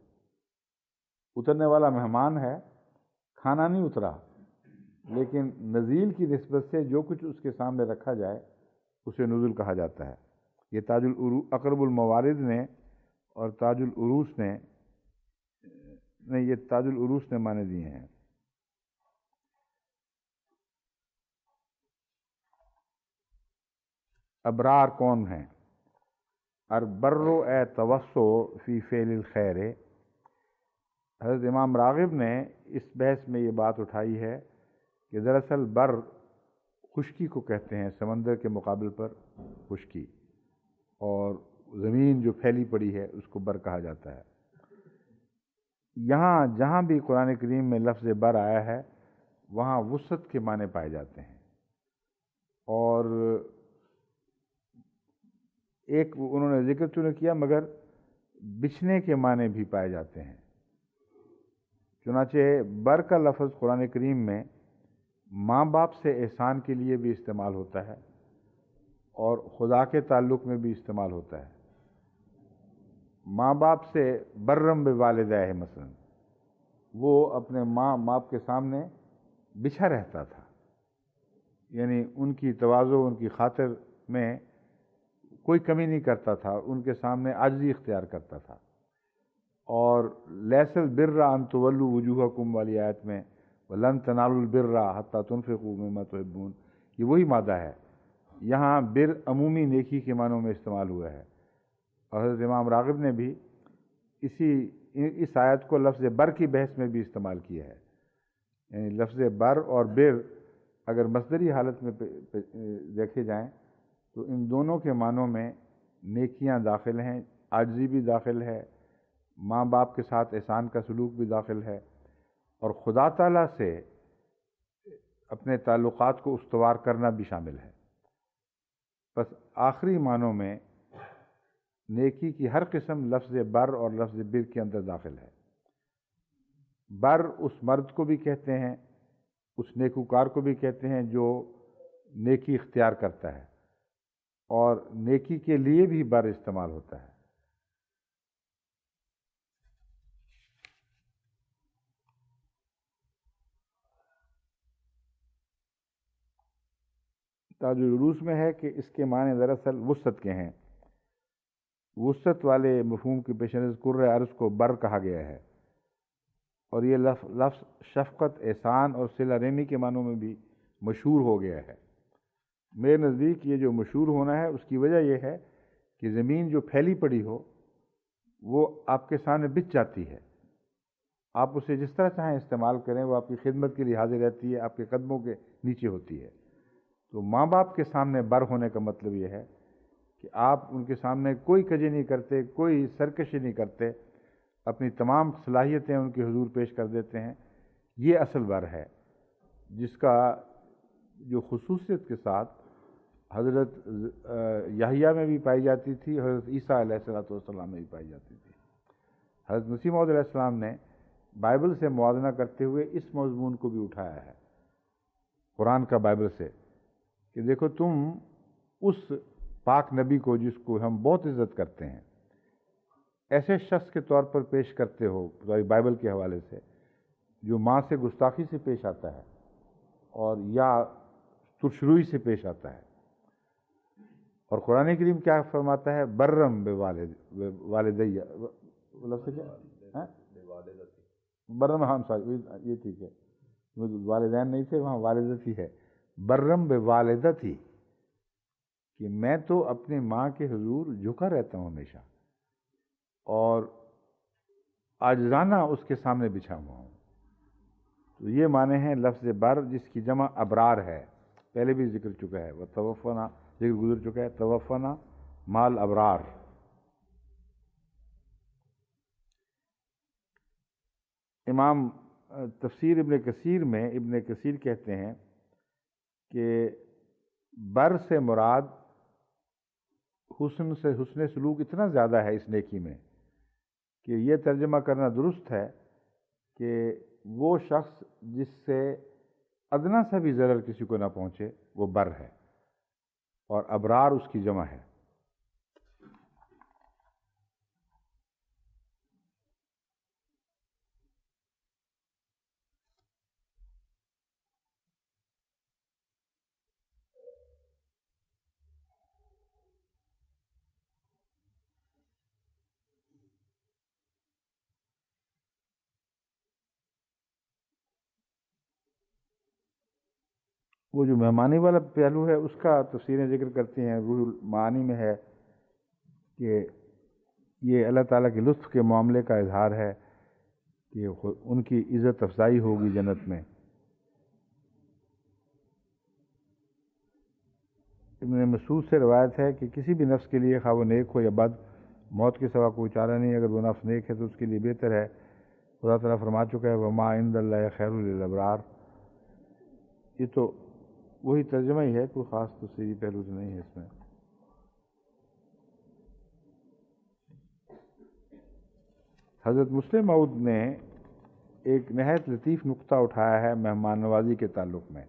اترنے والا مہمان ہے، کھانا نہیں اترا، لیکن نزیل کی نسبت سے جو کچھ اس کے سامنے رکھا جائے اسے نزول کہا جاتا ہے۔ یہ تاج اقرب الموارد نے اور تاج العروس نے یہ تاج العروس نے معنی دیے ہیں۔ ابرار کون ہیں؟ البر اے توسع فی فعل الخیر۔ حضرت امام راغب نے اس بحث میں یہ بات اٹھائی ہے کہ دراصل بر خشکی کو کہتے ہیں، سمندر کے مقابل پر خشکی، اور زمین جو پھیلی پڑی ہے اس کو بر کہا جاتا ہے۔ یہاں جہاں بھی قرآن کریم میں لفظ بر آیا ہے وہاں وسعت کے معنی پائے جاتے ہیں، اور ایک انہوں نے ذکر تو نہیں کیا مگر بچھنے کے معنی بھی پائے جاتے ہیں۔ چنانچہ بر کا لفظ قرآن کریم میں ماں باپ سے احسان کے لیے بھی استعمال ہوتا ہے اور خدا کے تعلق میں بھی استعمال ہوتا ہے۔ ماں باپ سے برم بوالدہ مثلا، وہ اپنے ماں باپ کے سامنے بچھا رہتا تھا، یعنی ان کی تواضع ان کی خاطر میں کوئی کمی نہیں کرتا تھا، ان کے سامنے عاجزی اختیار کرتا تھا۔ اور لیس البر ان تولوا وجوہکم والی آیت میں ولن تنالوا البر حتی تنفقوا مما تحبون، یہ وہی مادہ ہے۔ یہاں بر عمومی نیکی کے معنوں میں استعمال ہوا ہے، اور حضرت امام راغب نے بھی اس آیت کو لفظ بر کی بحث میں بھی استعمال کیا ہے۔ یعنی لفظ بر اور بر اگر مصدری حالت میں دیکھے جائیں تو ان دونوں کے معنوں میں نیکیاں داخل ہیں، عاجزی بھی داخل ہے، ماں باپ کے ساتھ احسان کا سلوک بھی داخل ہے، اور خدا تعالیٰ سے اپنے تعلقات کو استوار کرنا بھی شامل ہے۔ بس آخری معنوں میں نیکی کی ہر قسم لفظ بر اور لفظ بر کے اندر داخل ہے۔ بر اس مرد کو بھی کہتے ہیں، اس نیکوکار کو بھی کہتے ہیں جو نیکی اختیار کرتا ہے، اور نیکی کے لیے بھی بر استعمال ہوتا ہے۔ تاج العروس میں ہے کہ اس کے معنی دراصل وسعت کے ہیں۔ وسعت والے مفہوم کے پیش نظر کرۂ ارض کو بر کہا گیا ہے، اور یہ لفظ شفقت، احسان اور صلہ رحمی کے معنوں میں بھی مشہور ہو گیا ہے۔ میرے نزدیک یہ جو مشہور ہونا ہے اس کی وجہ یہ ہے کہ زمین جو پھیلی پڑی ہو وہ آپ کے سامنے بچ جاتی ہے، آپ اسے جس طرح چاہیں استعمال کریں، وہ آپ کی خدمت کے لیے حاضر رہتی ہے، آپ کے قدموں کے نیچے ہوتی ہے۔ تو ماں باپ کے سامنے بر ہونے کا مطلب یہ ہے کہ آپ ان کے سامنے کوئی کجی نہیں کرتے، کوئی سرکشی نہیں کرتے، اپنی تمام صلاحیتیں ان کے حضور پیش کر دیتے ہیں۔ یہ اصل بر ہے، جس کا جو خصوصیت کے ساتھ حضرت یحییٰ میں بھی پائی جاتی تھی، حضرت عیسیٰ علیہ السلام میں بھی پائی جاتی تھی۔ حضرت مسیح موعود علیہ السلام نے بائبل سے موازنہ کرتے ہوئے اس مضمون کو بھی اٹھایا ہے، قرآن کا بائبل سے، کہ دیکھو تم اس پاک نبی کو جس کو ہم بہت عزت کرتے ہیں ایسے شخص کے طور پر پیش کرتے ہو بائبل کے حوالے سے، جو ماں سے گستاخی سے پیش آتا ہے اور یا ترشروئی سے پیش آتا ہے۔ اور قرآن کریم کیا فرماتا ہے؟ برم والدیہ، لفظ کیا برم، ہاں یہ ٹھیک ہے، والدین نہیں تھے، وہاں والدتی ہے، برم بوالدتی، کہ میں تو اپنی ماں کے حضور جھکا رہتا ہوں ہمیشہ، اور عاجزانہ اس کے سامنے بچھا ہوا ہوں۔ تو یہ معنی ہیں لفظ بر، جس کی جمع ابرار ہے، پہلے بھی ذکر چکا ہے، وہ توفنا ذکر گزر چکا ہے، توفنا مال ابرار۔ امام تفسیر ابن کثیر میں ابن کثیر کہتے ہیں کہ بر سے مراد حسن سلوک اتنا زیادہ ہے اس نیکی میں کہ یہ ترجمہ کرنا درست ہے کہ وہ شخص جس سے ادنا سا بھی ضرر کسی کو نہ پہنچے وہ بر ہے، اور ابرار اس کی جمع ہے۔ وہ جو مہمانی والا پہلو ہے اس کا تفسیریں ذکر کرتی ہیں، روح المعانی میں ہے کہ یہ اللہ تعالیٰ کے لطف کے معاملے کا اظہار ہے کہ ان کی عزت افزائی ہوگی جنت میں۔ ابن مسعود سے روایت ہے کہ کسی بھی نفس کے لیے خواہ وہ نیک ہو یا بد، موت کے سوا کوئی چارہ نہیں۔ اگر وہ نفس نیک ہے تو اس کے لیے بہتر ہے، خدا تعالیٰ فرما چکا ہے وما عند اللہ خیر للابرار۔ یہ تو وہی ترجمہ ہی ہے، کوئی خاص تفصیلی پہلو تو نہیں ہے اس میں۔ حضرت مسلم موعود نے ایک نہایت لطیف نقطہ اٹھایا ہے مہمان نوازی کے تعلق میں،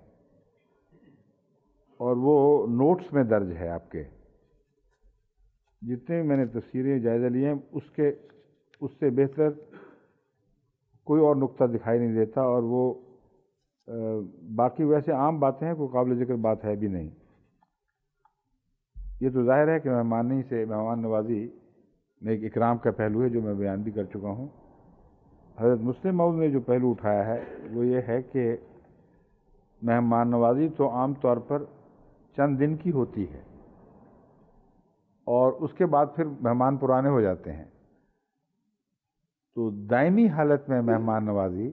اور وہ نوٹس میں درج ہے۔ آپ کے جتنے میں نے تفسیریں جائزہ لیے ہیں اس سے بہتر کوئی اور نقطہ دکھائی نہیں دیتا، اور وہ باقی ویسے عام باتیں ہیں، کوئی قابل ذکر بات ہے بھی نہیں۔ یہ تو ظاہر ہے کہ مہمان نوازی میں ایک اکرام کا پہلو ہے جو میں بیان بھی کر چکا ہوں۔ حضرت مسلم موعود نے جو پہلو اٹھایا ہے وہ یہ ہے کہ مہمان نوازی تو عام طور پر چند دن کی ہوتی ہے، اور اس کے بعد پھر مہمان پرانے ہو جاتے ہیں۔ تو دائمی حالت میں مہمان نوازی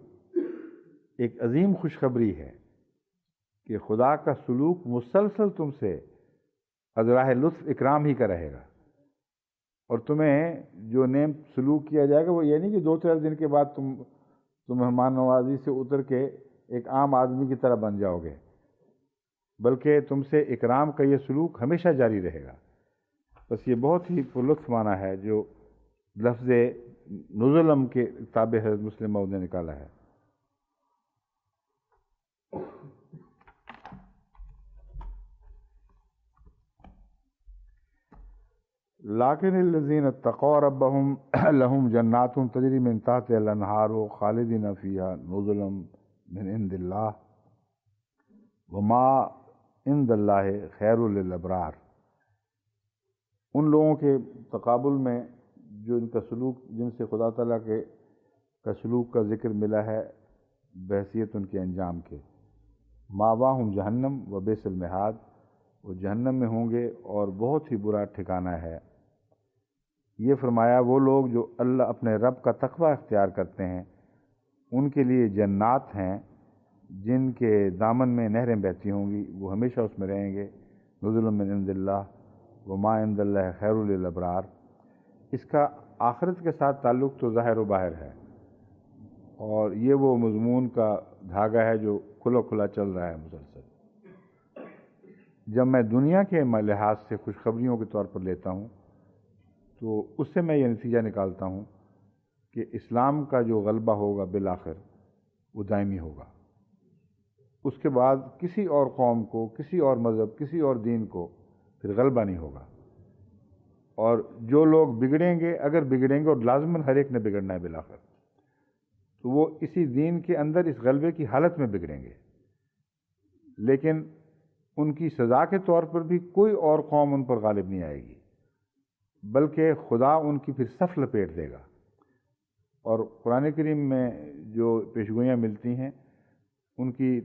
ایک عظیم خوشخبری ہے کہ خدا کا سلوک مسلسل تم سے ازراہ لطف اکرام ہی کا رہے گا، اور تمہیں جو نیم سلوک کیا جائے گا وہ یہ نہیں کہ 2-4 دن کے بعد تم مہمان نوازی سے اتر کے ایک عام آدمی کی طرح بن جاؤ گے، بلکہ تم سے اکرام کا یہ سلوک ہمیشہ جاری رہے گا۔ بس یہ بہت ہی پرلطف معنی ہے جو لفظ نزلم کے تابع حضرت مسلم موعود نے نکالا ہے۔ لیکن الذین اتقوا ربهم لهم جنات تجری من تحتها الانہار خالدین فیہا نزلا من عند اللہ وما عند اللہ خیر للابرار۔ ان لوگوں کے تقابل میں جو ان کا سلوک، جن سے خدا تعالیٰ کا سلوک کا ذکر ملا ہے بحیثیت ان کے انجام کے، ماواہم جہنم و بئس المہاد، وہ جہنم میں ہوں گے اور بہت ہی برا ٹھکانہ ہے۔ یہ فرمایا وہ لوگ جو اللہ اپنے رب کا تقوی اختیار کرتے ہیں ان کے لیے جنات ہیں جن کے دامن میں نہریں بہتی ہوں گی، وہ ہمیشہ اس میں رہیں گے۔ نزل من عند اللہ وما عند اللہ خیر للابرار۔ اس کا آخرت کے ساتھ تعلق تو ظاہر و باہر ہے، اور یہ وہ مضمون کا دھاگا ہے جو کھلا کھلا چل رہا ہے مسلسل۔ جب میں دنیا کے لحاظ سے خوشخبریوں کے طور پر لیتا ہوں تو اس سے میں یہ نتیجہ نکالتا ہوں کہ اسلام کا جو غلبہ ہوگا بالآخر وہ دائمی ہوگا۔ اس کے بعد کسی اور قوم کو، کسی اور مذہب، کسی اور دین کو پھر غلبہ نہیں ہوگا، اور جو لوگ بگڑیں گے، اگر بگڑیں گے، اور لازماً ہر ایک نے بگڑنا ہے بالآخر، تو وہ اسی دین کے اندر اس غلبے کی حالت میں بگڑیں گے، لیکن ان کی سزا کے طور پر بھی کوئی اور قوم ان پر غالب نہیں آئے گی، بلکہ خدا ان کی پھر صف لپیٹ دے گا۔ اور قرآن کریم میں جو پیشگوئیاں ملتی ہیں ان کی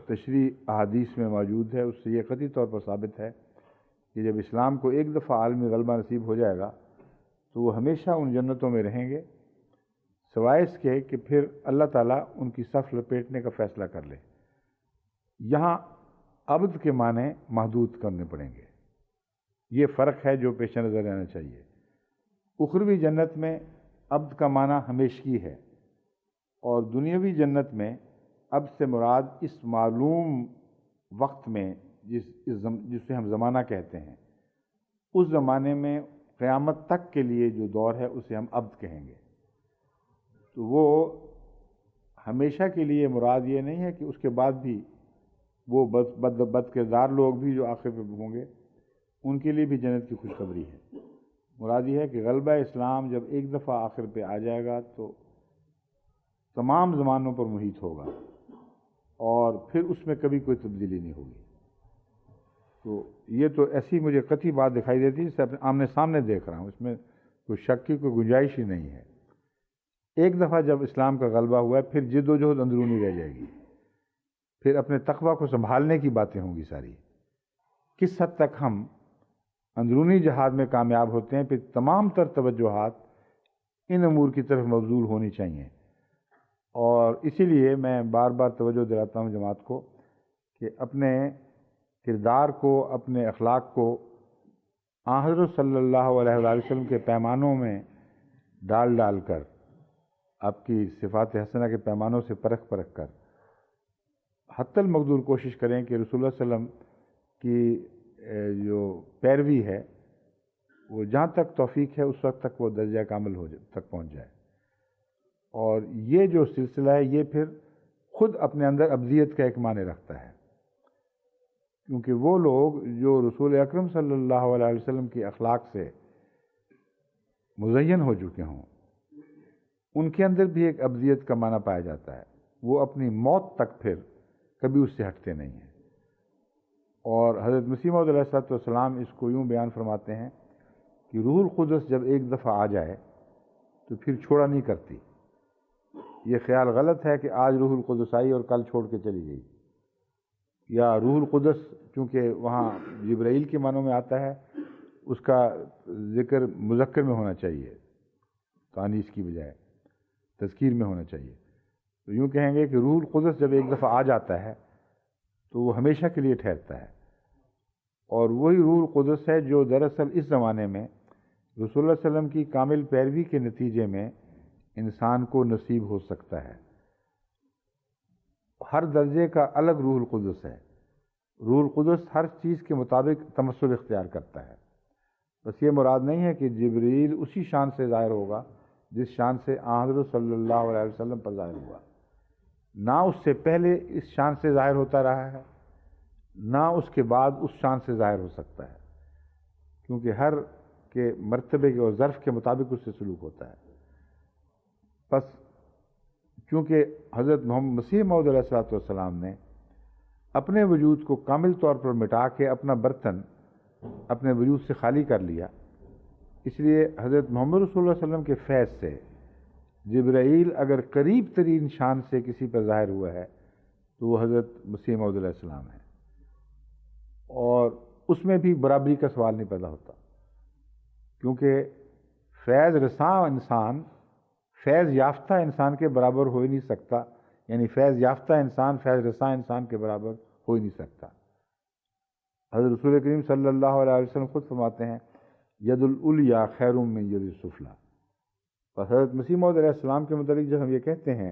تشریح احادیث میں موجود ہے، اس سے یہ قطعی طور پر ثابت ہے کہ جب اسلام کو ایک دفعہ عالمی غلبہ نصیب ہو جائے گا تو وہ ہمیشہ ان جنتوں میں رہیں گے، سوائے اس کے کہ پھر اللہ تعالیٰ ان کی صف لپیٹنے کا فیصلہ کر لے۔ یہاں عبد کے معنی محدود کرنے پڑیں گے، یہ فرق ہے جو پیش نظر رہنا چاہیے۔ اخروی جنت میں عبد کا معنی ہمیشگی ہے، اور دنیاوی جنت میں عبد سے مراد اس معلوم وقت میں جسے ہم زمانہ کہتے ہیں، اس زمانے میں قیامت تک کے لیے جو دور ہے اسے ہم عبد کہیں گے۔ تو وہ ہمیشہ کے لیے مراد یہ نہیں ہے کہ اس کے بعد بھی وہ بد کردار لوگ بھی جو آخر پہ ہوں گے ان کے لیے بھی جنت کی خوشخبری ہے۔ مراد یہ ہے کہ غلبہ اسلام جب ایک دفعہ آخر پہ آ جائے گا تو تمام زمانوں پر محیط ہوگا، اور پھر اس میں کبھی کوئی تبدیلی نہیں ہوگی۔ تو یہ تو ایسی مجھے قطعی بات دکھائی دیتی ہے جسے اپنے آمنے سامنے دیکھ رہا ہوں، اس میں کوئی شک کی کوئی گنجائش ہی نہیں ہے۔ ایک دفعہ جب اسلام کا غلبہ ہوا ہے پھر جد و جہد اندرونی رہ جائے گی، پھر اپنے تقوی کو سنبھالنے کی باتیں ہوں گی ساری۔ کس حد تک ہم اندرونی جہاد میں کامیاب ہوتے ہیں، پھر تمام تر توجہات ان امور کی طرف مبذول ہونی چاہیے۔ اور اسی لیے میں بار بار توجہ دلاتا ہوں جماعت کو کہ اپنے کردار کو، اپنے اخلاق کو حضرت صلی اللہ علیہ وآلہ وسلم کے پیمانوں میں ڈال ڈال کر، آپ کی صفات حسنہ کے پیمانوں سے پرکھ کر حتی المقدور کوشش کریں کہ رسول اللہ صلی اللہ علیہ وسلم کی جو پیروی ہے وہ جہاں تک توفیق ہے اس وقت تک وہ درجہ کامل تک پہنچ جائے۔ اور یہ جو سلسلہ ہے یہ پھر خود اپنے اندر ابدیت کا ایک معنی رکھتا ہے، کیونکہ وہ لوگ جو رسول اکرم صلی اللہ علیہ وسلم کی اخلاق سے مزین ہو چکے ہوں ان کے اندر بھی ایک ابدیت کا معنی پایا جاتا ہے، وہ اپنی موت تک پھر کبھی اس سے ہٹتے نہیں ہیں۔ اور حضرت مسیح موعود علیہ السلام اس کو یوں بیان فرماتے ہیں کہ روح القدس جب ایک دفعہ آ جائے تو پھر چھوڑا نہیں کرتی۔ یہ خیال غلط ہے کہ آج روح القدس آئی اور کل چھوڑ کے چلی گئی، یا روح القدس چونکہ وہاں جبرائیل کے معنوں میں آتا ہے اس کا ذکر مذکر میں ہونا چاہیے، تانیث کی بجائے تذکیر میں ہونا چاہیے۔ تو یوں کہیں گے کہ روح القدس جب ایک دفعہ آ جاتا ہے تو وہ ہمیشہ کے لیے ٹھہرتا ہے، اور وہی روح القدس ہے جو دراصل اس زمانے میں رسول اللہ صلی اللہ علیہ وسلم کی کامل پیروی کے نتیجے میں انسان کو نصیب ہو سکتا ہے۔ ہر درجے کا الگ روح القدس ہے. روح القدس ہر چیز کے مطابق تمثل اختیار کرتا ہے. بس یہ مراد نہیں ہے کہ جبرائیل اسی شان سے ظاہر ہوگا جس شان سے حضرت صلی اللہ علیہ وسلم پر ظاہر ہوا. نہ اس سے پہلے اس شان سے ظاہر ہوتا رہا ہے، نہ اس کے بعد اس شان سے ظاہر ہو سکتا ہے، کیونکہ ہر کے مرتبے کے اور ظرف کے مطابق اس سے سلوک ہوتا ہے. بس کیونکہ حضرت محمد مسیح موعود علیہ الصلوۃ والسلام نے اپنے وجود کو کامل طور پر مٹا کے اپنا برتن اپنے وجود سے خالی کر لیا، اس لیے حضرت محمد رسول اللہ علیہ وسلم کے فیض سے جبرائیل اگر قریب ترین شان سے کسی پر ظاہر ہوا ہے تو وہ حضرت مسیح موعود علیہ السلام ہے، اور اس میں بھی برابری کا سوال نہیں پیدا ہوتا، کیونکہ فیض رساں انسان فیض یافتہ انسان کے برابر ہو ہی نہیں سکتا، یعنی فیض یافتہ انسان فیض رساں انسان کے برابر ہو ہی نہیں سکتا. حضرت رسول کریم صلی اللہ علیہ وسلم خود فرماتے ہیں ید العلیٰ خیر من ید السفلیٰ. بس حضرت مسیح موعود علیہ السلام کے متعلق جب ہم یہ کہتے ہیں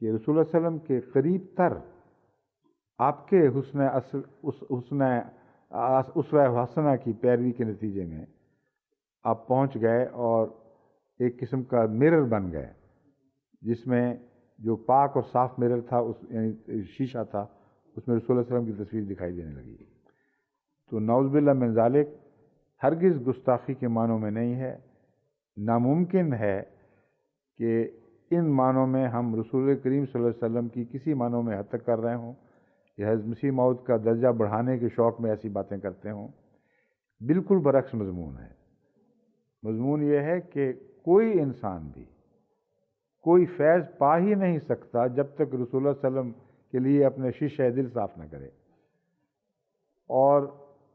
کہ رسول اللہ علیہ وسلم کے قریب تر آپ کے اسوہ حسنہ کی پیروی کے نتیجے میں آپ پہنچ گئے اور ایک قسم کا مرر بن گئے، جس میں جو پاک اور صاف مرر تھا یعنی شیشہ تھا، اس میں رسول اللہ علیہ وسلم کی تصویر دکھائی دینے لگی. تو نعوذ باللہ من ذالک ہرگز گستاخی کے معنوں میں نہیں ہے. ناممکن ہے کہ ان معنوں میں ہم رسول کریم صلی اللہ علیہ وسلم کی کسی معنوں میں حد تک کر رہے ہوں یا حضرت مسیح موعود کا درجہ بڑھانے کے شوق میں ایسی باتیں کرتے ہوں. بالکل برعکس مضمون ہے. مضمون یہ ہے کہ کوئی انسان بھی کوئی فیض پا ہی نہیں سکتا جب تک رسول اللہ صلی اللہ علیہ وسلم کے لیے اپنے شیشہ دل صاف نہ کرے. اور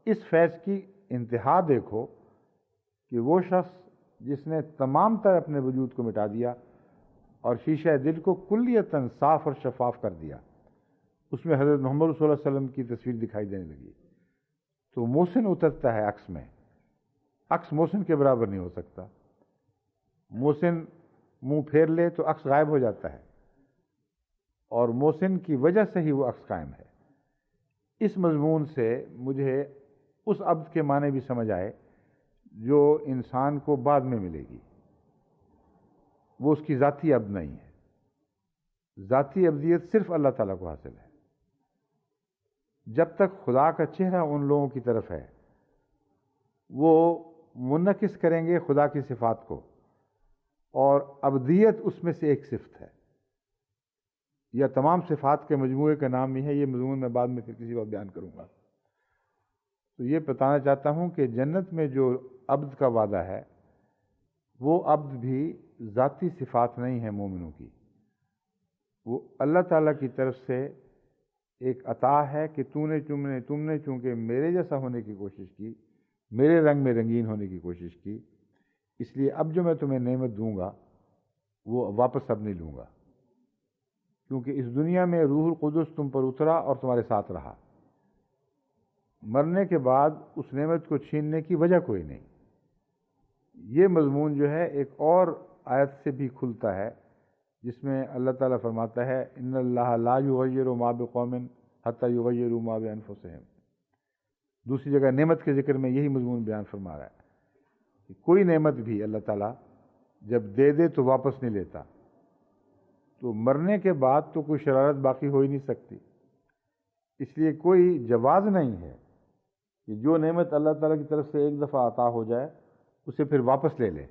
اس فیض کی انتہا دیکھو کہ وہ شخص جس نے تمام تر اپنے وجود کو مٹا دیا اور شیشہ دل کو کلیتاً صاف اور شفاف کر دیا، اس میں حضرت محمد صلی اللہ علیہ وسلم کی تصویر دکھائی دینے لگی. تو محسن اترتا ہے عکس میں، عکس محسن کے برابر نہیں ہو سکتا. محسن منہ پھیر لے تو عکس غائب ہو جاتا ہے، اور محسن کی وجہ سے ہی وہ عکس قائم ہے. اس مضمون سے مجھے اس عبد کے معنی بھی سمجھ آئے جو انسان کو بعد میں ملے گی. وہ اس کی ذاتی عبد نہیں ہے. ذاتی عبدیت صرف اللہ تعالیٰ کو حاصل ہے. جب تک خدا کا چہرہ ان لوگوں کی طرف ہے وہ منعکس کریں گے خدا کی صفات کو، اور عبدیت اس میں سے ایک صفت ہے. یا تمام صفات کے مجموعے کا نام ہی ہے. یہ مضمون میں بعد میں پھر کسی وقت بیان کروں گا. تو یہ بتانا چاہتا ہوں کہ جنت میں جو عبد کا وعدہ ہے وہ عبد بھی ذاتی صفات نہیں ہے مومنوں کی. وہ اللہ تعالیٰ کی طرف سے ایک عطا ہے کہ تم نے چونکہ میرے جیسا ہونے کی کوشش کی، میرے رنگ میں رنگین ہونے کی کوشش کی، اس لیے اب جو میں تمہیں نعمت دوں گا وہ واپس اب نہیں لوں گا. کیونکہ اس دنیا میں روح القدس تم پر اترا اور تمہارے ساتھ رہا. مرنے کے بعد اس نعمت کو چھیننے کی وجہ کوئی نہیں. یہ مضمون جو ہے ایک اور آیت سے بھی کھلتا ہے جس میں اللہ تعالیٰ فرماتا ہے ان اللہ لا یغیر ما بقوم حتی یغیروا ما بانفسہم. دوسری جگہ نعمت کے ذکر میں یہی مضمون بیان فرما رہا ہے کہ کوئی نعمت بھی اللہ تعالیٰ جب دے دے تو واپس نہیں لیتا. تو مرنے کے بعد تو کوئی شرارت باقی ہو ہی نہیں سکتی. اس لیے کوئی جواز نہیں ہے کہ جو نعمت اللہ تعالیٰ کی طرف سے ایک دفعہ عطا ہو جائے اسے پھر واپس لے لے.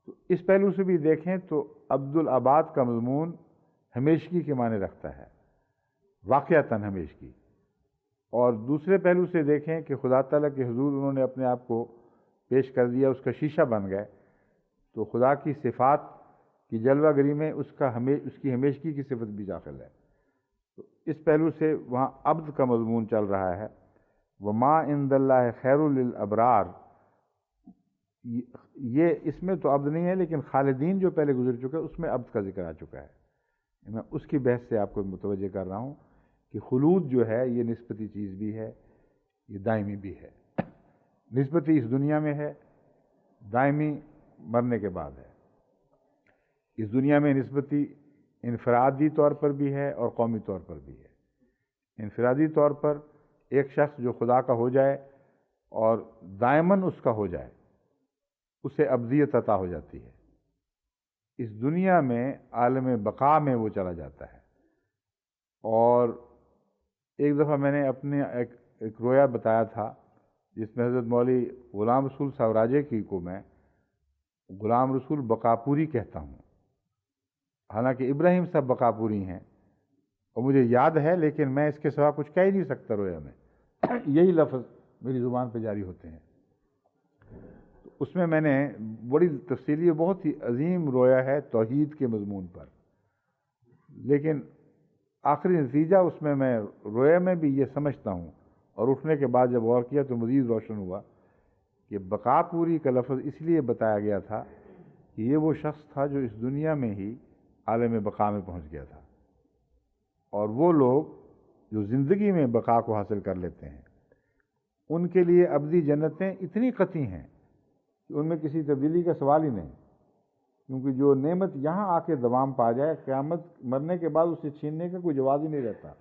تو اس پہلو سے بھی دیکھیں تو عبد العباد کا مضمون ہمیشگی کے معنی رکھتا ہے، واقعتاً ہمیشگی. اور دوسرے پہلو سے دیکھیں کہ خدا تعالیٰ کے حضور انہوں نے اپنے آپ کو پیش کر دیا، اس کا شیشہ بن گئے. تو خدا کی صفات کی جلوہ گری میں اس کی ہمیشگی کی صفت بھی داخل ہے. تو اس پہلو سے وہاں عبد کا مضمون چل رہا ہے. وما عند اللہ خیر للابرار، یہ اس میں تو عبد نہیں ہے، لیکن خالدین جو پہلے گزر چکا ہے اس میں عبد کا ذکر آ چکا ہے. میں اس کی بحث سے آپ کو متوجہ کر رہا ہوں کہ خلود جو ہے یہ نسبتی چیز بھی ہے، یہ دائمی بھی ہے. نسبتی اس دنیا میں ہے، دائمی مرنے کے بعد ہے. اس دنیا میں نسبتی انفرادی طور پر بھی ہے اور قومی طور پر بھی ہے۔ انفرادی طور پر ایک شخص جو خدا کا ہو جائے اور دائماً اس کا ہو جائے، اسے ابدیت عطا ہو جاتی ہے، اس دنیا میں عالم بقا میں وہ چلا جاتا ہے۔ اور ایک دفعہ میں نے اپنے ایک رویا بتایا تھا جس میں حضرت مولوی غلام رسول صاحب راجے کی کو میں غلام رسول بقاپوری کہتا ہوں، حالانکہ ابراہیم صاحب بقاپوری ہیں اور مجھے یاد ہے، لیکن میں اس کے سوا کچھ کہہ ہی نہیں سکتا رویا میں، یہی لفظ میری زبان پہ جاری ہوتے ہیں۔ اس میں نے بڑی تفصیلی بہت ہی عظیم رویا ہے توحید کے مضمون پر، لیکن آخری نتیجہ اس میں رویا میں بھی یہ سمجھتا ہوں، اور اٹھنے کے بعد جب غور کیا تو مزید روشن ہوا کہ بقا پوری کا لفظ اس لیے بتایا گیا تھا کہ یہ وہ شخص تھا جو اس دنیا میں ہی عالم بقا میں پہنچ گیا تھا، اور وہ لوگ جو زندگی میں بقا کو حاصل کر لیتے ہیں ان کے لیے ابدی جنتیں اتنی قطعی ہیں کہ ان میں کسی تبدیلی کا سوال ہی نہیں، کیونکہ جو نعمت یہاں آ کے دوام پا جائے، قیامت مرنے کے بعد اسے چھیننے کا کوئی جواز ہی نہیں رہتا،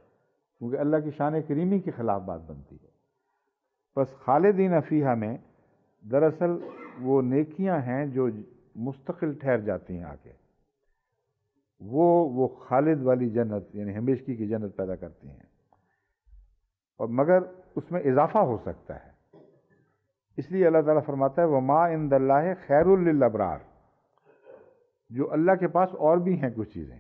کیونکہ اللہ کی شان کریمی کے خلاف بات بنتی ہے۔ بس خالدین فیہا میں دراصل وہ نیکیاں ہیں جو مستقل ٹھہر جاتی ہیں آ کے، وہ خالد والی جنت یعنی ہمیشگی کی جنت پیدا کرتی ہیں، اور مگر اس میں اضافہ ہو سکتا ہے۔ اس لیے اللہ تعالیٰ فرماتا ہے وَمَا عِندَ اللَّهِ خَيْرٌ لِلْأَبْرَارِ، جو اللہ کے پاس اور بھی ہیں کچھ چیزیں،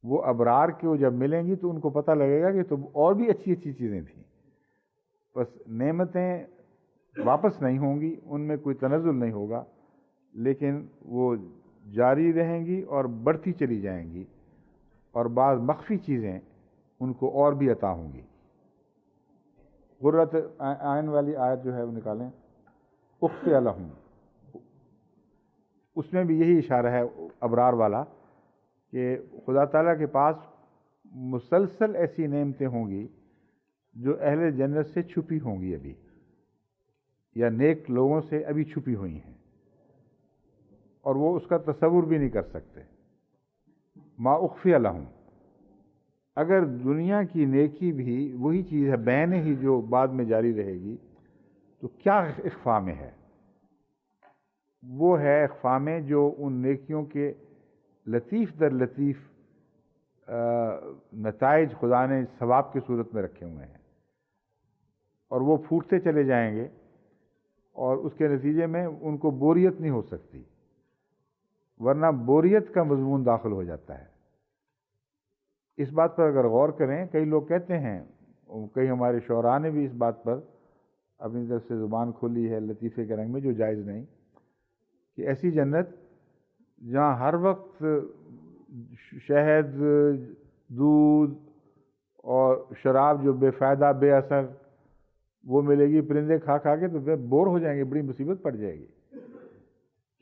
وہ ابرار کو جب ملیں گی تو ان کو پتہ لگے گا کہ تو اور بھی اچھی اچھی چیزیں تھیں، بس نعمتیں واپس نہیں ہوں گی، ان میں کوئی تنزل نہیں ہوگا، لیکن وہ جاری رہیں گی اور بڑھتی چلی جائیں گی، اور بعض مخفی چیزیں ان کو اور بھی عطا ہوں گی۔ غرۃ عین والی آیت جو ہے وہ نکالیں، اخفی لہم، اس میں بھی یہی اشارہ ہے ابرار والا کہ خدا تعالیٰ کے پاس مسلسل ایسی نعمتیں ہوں گی جو اہل جنت سے چھپی ہوں گی ابھی، یا نیک لوگوں سے ابھی چھپی ہوئی ہیں، اور وہ اس کا تصور بھی نہیں کر سکتے۔ ما اخفی لہم، اگر دنیا کی نیکی بھی وہی چیز ہے بین ہی جو بعد میں جاری رہے گی، تو کیا اخفاء میں ہے؟ وہ ہے اخفاء میں جو ان نیکیوں کے لطیف در لطیف نتائج خدا نے ثواب کی صورت میں رکھے ہوئے ہیں، اور وہ پھوٹتے چلے جائیں گے، اور اس کے نتیجے میں ان کو بوریت نہیں ہو سکتی، ورنہ بوریت کا مضمون داخل ہو جاتا ہے۔ اس بات پر اگر غور کریں، کئی لوگ کہتے ہیں، کئی ہمارے شعراء نے بھی اس بات پر اپنی طرف سے زبان کھولی ہے لطیفے کے رنگ میں، جو جائز نہیں، کہ ایسی جنت جہاں ہر وقت شہد، دودھ اور شراب جو بے فائدہ بے اثر وہ ملے گی، پرندے کھا کھا کے تو پھر بور ہو جائیں گے، بڑی مصیبت پڑ جائے گی،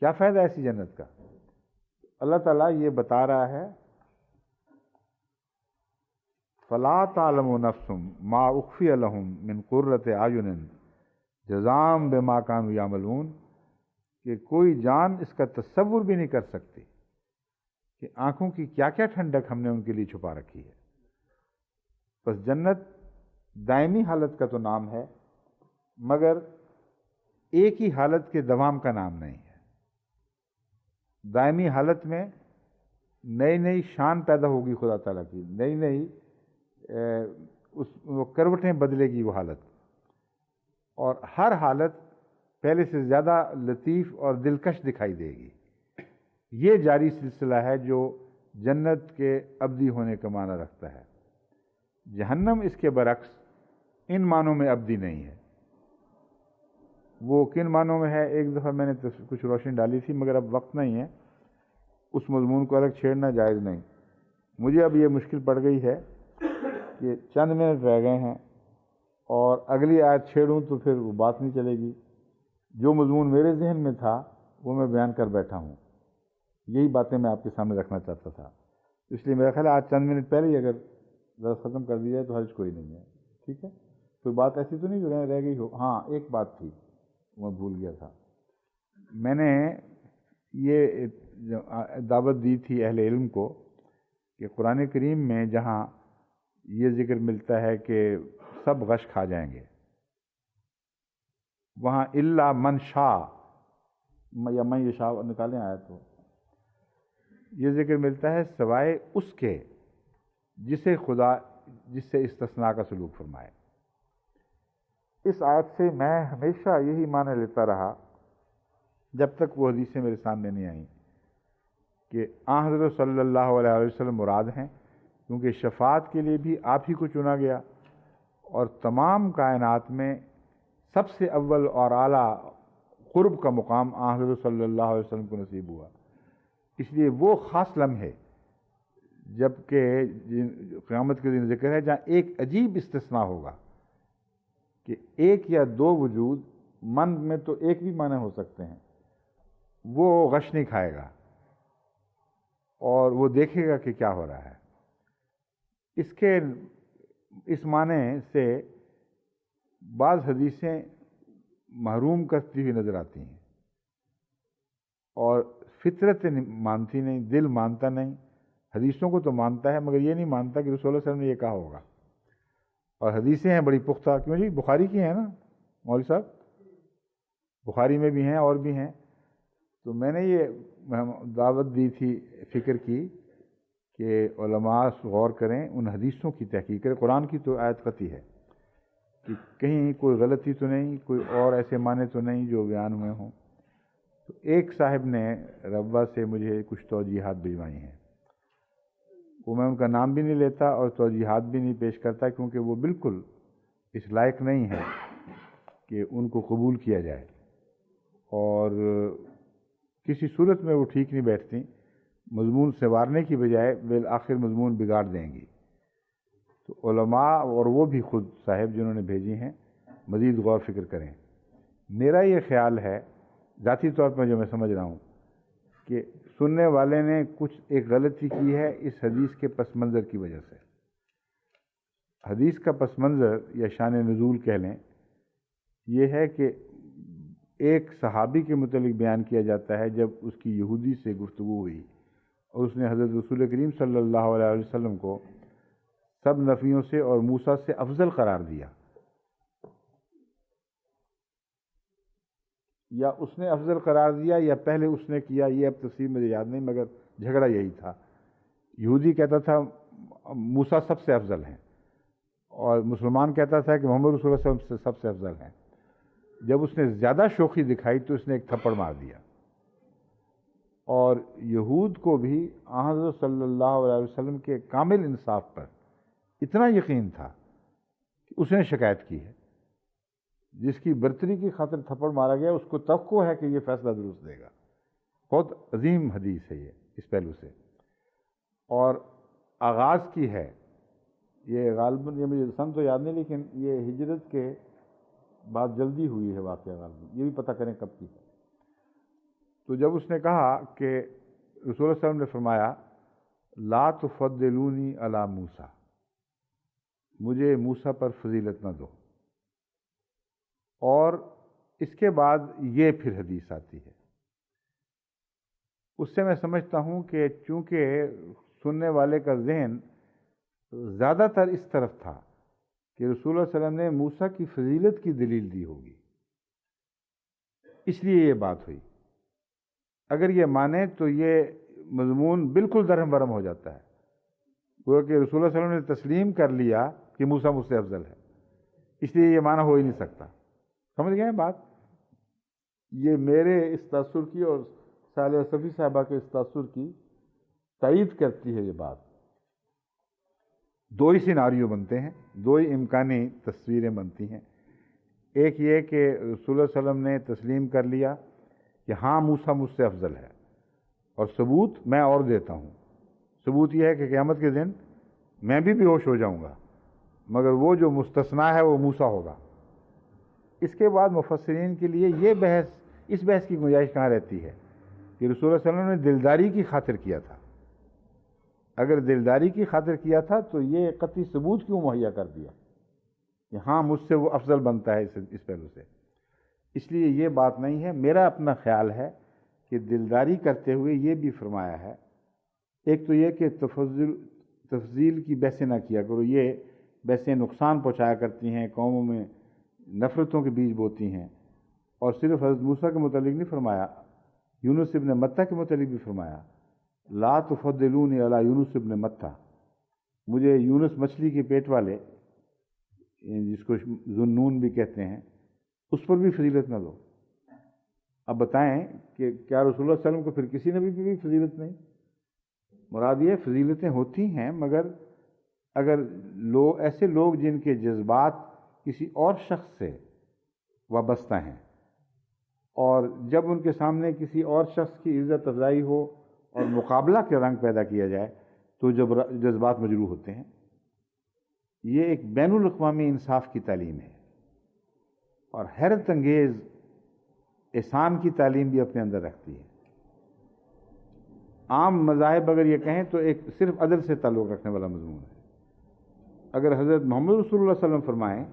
کیا فائدہ ایسی جنت کا؟ اللہ تعالیٰ یہ بتا رہا ہے فَلَا تَعْلَمُ نَفْسٌ مَا أُخْفِيَ لَهُم مِّن قُرَّةِ أَعْيُنٍ جَزَاءً بِمَا كَانُوا يَعْمَلُونَ، کہ کوئی جان اس کا تصور بھی نہیں کر سکتی کہ آنکھوں کی کیا کیا ٹھنڈک ہم نے ان کے لیے چھپا رکھی ہے۔ بس جنت دائمی حالت کا تو نام ہے، مگر ایک ہی حالت کے دوام کا نام نہیں ہے۔ دائمی حالت میں نئی نئی شان پیدا ہوگی خدا تعالیٰ کی، نئی نئی وہ کروٹیں بدلے گی وہ حالت، اور ہر حالت پہلے سے زیادہ لطیف اور دلکش دکھائی دے گی۔ یہ جاری سلسلہ ہے جو جنت کے ابدی ہونے کا معنی رکھتا ہے۔ جہنم اس کے برعکس ان معنوں میں ابدی نہیں ہے۔ وہ کن معنوں میں ہے؟ ایک دفعہ میں نے کچھ روشنی ڈالی تھی، مگر اب وقت نہیں ہے، اس مضمون کو الگ چھیڑنا جائز نہیں۔ مجھے اب یہ مشکل پڑ گئی ہے کہ چند منٹ رہ گئے ہیں، اور اگلی آیت چھیڑوں تو پھر وہ بات نہیں چلے گی۔ جو مضمون میرے ذہن میں تھا وہ میں بیان کر بیٹھا ہوں، یہی باتیں میں آپ کے سامنے رکھنا چاہتا تھا، اس لیے میرا خیال ہے آج چند منٹ پہلے ہی اگر درس ختم کر دی جائے تو حرج کوئی نہیں ہے، ٹھیک ہے؟ کوئی بات ایسی تو نہیں جو رہ گئی ہو؟ ہاں، ایک بات تھی میں بھول گیا تھا، میں نے یہ دعوت دی تھی اہل علم کو کہ قرآن کریم میں جہاں یہ ذکر ملتا ہے کہ سب غش کھا جائیں گے، وہاں الا من شاء یا من یشاء نکالیں آیت تو یہ ذکر ملتا ہے سوائے اس کے جسے خدا جس سے استثناء کا سلوک فرمائے۔ اس آیت سے میں ہمیشہ یہی معنی لیتا رہا جب تک وہ حدیثیں میرے سامنے نہیں آئیں کہ آن حضرت صلی اللہ علیہ وسلم مراد ہیں، کیونکہ شفاعت کے لیے بھی آپ ہی کو چنا گیا، اور تمام کائنات میں سب سے اول اور اعلیٰ قرب کا مقام آن حضرت صلی اللہ علیہ وسلم کو نصیب ہوا۔ اس لیے وہ خاص لمحے جبکہ قیامت کے دن ذکر ہے جہاں ایک عجیب استثناء ہوگا کہ ایک یا دو وجود، من میں تو ایک بھی معنی ہو سکتے ہیں، وہ غش نہیں کھائے گا اور وہ دیکھے گا کہ کیا ہو رہا ہے۔ اس معنی سے بعض حدیثیں محروم کرتی ہوئی نظر آتی ہیں، اور فطرت مانتی نہیں، دل مانتا نہیں، حدیثوں کو تو مانتا ہے مگر یہ نہیں مانتا کہ رسول اللہ صلی اللہ علیہ وسلم نے یہ کہا ہوگا۔ اور حدیثیں ہیں بڑی پختہ، کیوں جی بخاری کی ہیں نا مولوی صاحب، بخاری میں بھی ہیں اور بھی ہیں۔ تو میں نے یہ دعوت دی تھی، فکر کی کہ علماء غور کریں، ان حدیثوں کی تحقیق کریں۔ قرآن کی تو آیت قطعی ہے کہ کہیں کوئی غلطی تو نہیں، کوئی اور ایسے معنی تو نہیں جو بیان ہوئے ہوں۔ تو ایک صاحب نے ربوہ سے مجھے کچھ توجیحات بھجوائی ہیں، وہ میں ان کا نام بھی نہیں لیتا اور توجیحات بھی نہیں پیش کرتا، کیونکہ وہ بالکل اس لائق نہیں ہے کہ ان کو قبول کیا جائے، اور کسی صورت میں وہ ٹھیک نہیں بیٹھتی، مضمون سنوارنے کی بجائے بالآخر مضمون بگاڑ دیں گی۔ تو علماء اور وہ بھی خود صاحب جنہوں نے بھیجی ہیں مزید غور فکر کریں۔ میرا یہ خیال ہے ذاتی طور پر جو میں سمجھ رہا ہوں کہ سننے والے نے کچھ ایک غلطی کی ہے اس حدیث کے پس منظر کی وجہ سے۔ حدیث کا پس منظر یا شان نزول کہہ لیں، یہ ہے کہ ایک صحابی کے متعلق بیان کیا جاتا ہے جب اس کی یہودی سے گفتگو ہوئی اور اس نے حضرت رسول کریم صلی اللہ علیہ وسلم کو سب نبیوں سے اور موسیٰ سے افضل قرار دیا، یا اس نے افضل قرار دیا یا پہلے اس نے کیا، یہ اب تفصیل مجھے یاد نہیں، مگر جھگڑا یہی تھا۔ یہودی کہتا تھا موسیٰ سب سے افضل ہیں، اور مسلمان کہتا تھا کہ محمد رسول اللہ صلی اللہ علیہ وسلم سب سے افضل ہیں۔ جب اس نے زیادہ شوخی دکھائی تو اس نے ایک تھپڑ مار دیا، اور یہود کو بھی حضرت صلی اللہ علیہ وسلم کے کامل انصاف پر اتنا یقین تھا کہ اس نے شکایت کی ہے۔ جس کی برتری کی خاطر تھپڑ مارا گیا اس کو توقع ہے کہ یہ فیصلہ درست دے گا۔ بہت عظیم حدیث ہے یہ اس پہلو سے، اور آغاز کی ہے یہ غالباً، یہ مجھے سن تو یاد نہیں لیکن یہ ہجرت کے بعد جلدی ہوئی ہے واقعہ، غالباً یہ بھی پتہ کریں کب کی ہے۔ تو جب اس نے کہا کہ رسول اللہ صلی اللہ علیہ وسلم نے فرمایا لا تفضلونی علی موسیٰ، مجھے موسیٰ پر فضیلت نہ دو، اور اس کے بعد یہ پھر حدیث آتی ہے، اس سے میں سمجھتا ہوں کہ چونکہ سننے والے کا ذہن زیادہ تر اس طرف تھا کہ رسول اللہ صلی اللہ علیہ وسلم نے موسیٰ کی فضیلت کی دلیل دی ہوگی، اس لیے یہ بات ہوئی۔ اگر یہ مانے تو یہ مضمون بالکل درہم برہم ہو جاتا ہے، وہ کہ رسول اللہ صلی اللہ علیہ وسلم نے تسلیم کر لیا کہ موسیٰ مجھ سے افضل ہے، اس لیے یہ معنی ہو ہی نہیں سکتا۔ سمجھ گئے بات؟ یہ میرے اس تاثر کی اور صالح صفی صاحبہ کے اس تاثر کی تائید کرتی ہے یہ بات۔ دو ہی سیناریو بنتے ہیں، دو ہی امکانی تصویریں بنتی ہیں۔ ایک یہ کہ رسول اللہ صلی اللہ علیہ وسلم نے تسلیم کر لیا کہ ہاں موسیٰ مجھ سے افضل ہے، اور ثبوت میں اور دیتا ہوں۔ ثبوت یہ ہے کہ قیامت کے دن میں بھی بے ہوش ہو جاؤں گا، مگر وہ جو مستثنیٰ ہے وہ موسیٰ ہوگا۔ اس کے بعد مفسرین کے لیے یہ بحث، اس بحث کی گنجائش کہاں رہتی ہے کہ رسول اللہ صلی اللہ علیہ وسلم نے دلداری کی خاطر کیا تھا۔ اگر دلداری کی خاطر کیا تھا تو یہ قطعی ثبوت کیوں مہیا کر دیا کہ ہاں مجھ سے وہ افضل بنتا ہے اس پہلو سے؟ اس لیے یہ بات نہیں ہے۔ میرا اپنا خیال ہے کہ دلداری کرتے ہوئے یہ بھی فرمایا ہے ایک تو یہ کہ تفضیل کی بحثیں نہ کیا کرو، یہ بحثیں نقصان پہنچایا کرتی ہیں، قوموں میں نفرتوں کے بیج بوتی ہیں۔ اور صرف حضرت موسیٰ کے متعلق نہیں فرمایا، یونس ابن متیٰ کے متعلق بھی فرمایا، لا تفضلونی علی یونس ابن متیٰ، مجھے یونس مچھلی کے پیٹ والے، جس کو ذوالنون بھی کہتے ہیں، اس پر بھی فضیلت نہ دو۔ اب بتائیں کہ کیا رسول اللہ صلی اللہ علیہ وسلم کو پھر کسی نبی کی بھی فضیلت نہیں؟ مراد یہ فضیلتیں ہوتی ہیں، مگر اگر ایسے لوگ جن کے جذبات کسی اور شخص سے وابستہ ہیں، اور جب ان کے سامنے کسی اور شخص کی عزت افزائی ہو اور مقابلہ کے رنگ پیدا کیا جائے تو جذبات مجروح ہوتے ہیں۔ یہ ایک بین الاقوامی انصاف کی تعلیم ہے، اور حیرت انگیز احسان کی تعلیم بھی اپنے اندر رکھتی ہے۔ عام مذاہب اگر یہ کہیں تو ایک صرف عدل سے تعلق رکھنے والا مضمون ہے۔ اگر حضرت محمد رسول اللہ صلی اللہ علیہ وسلم فرمائیں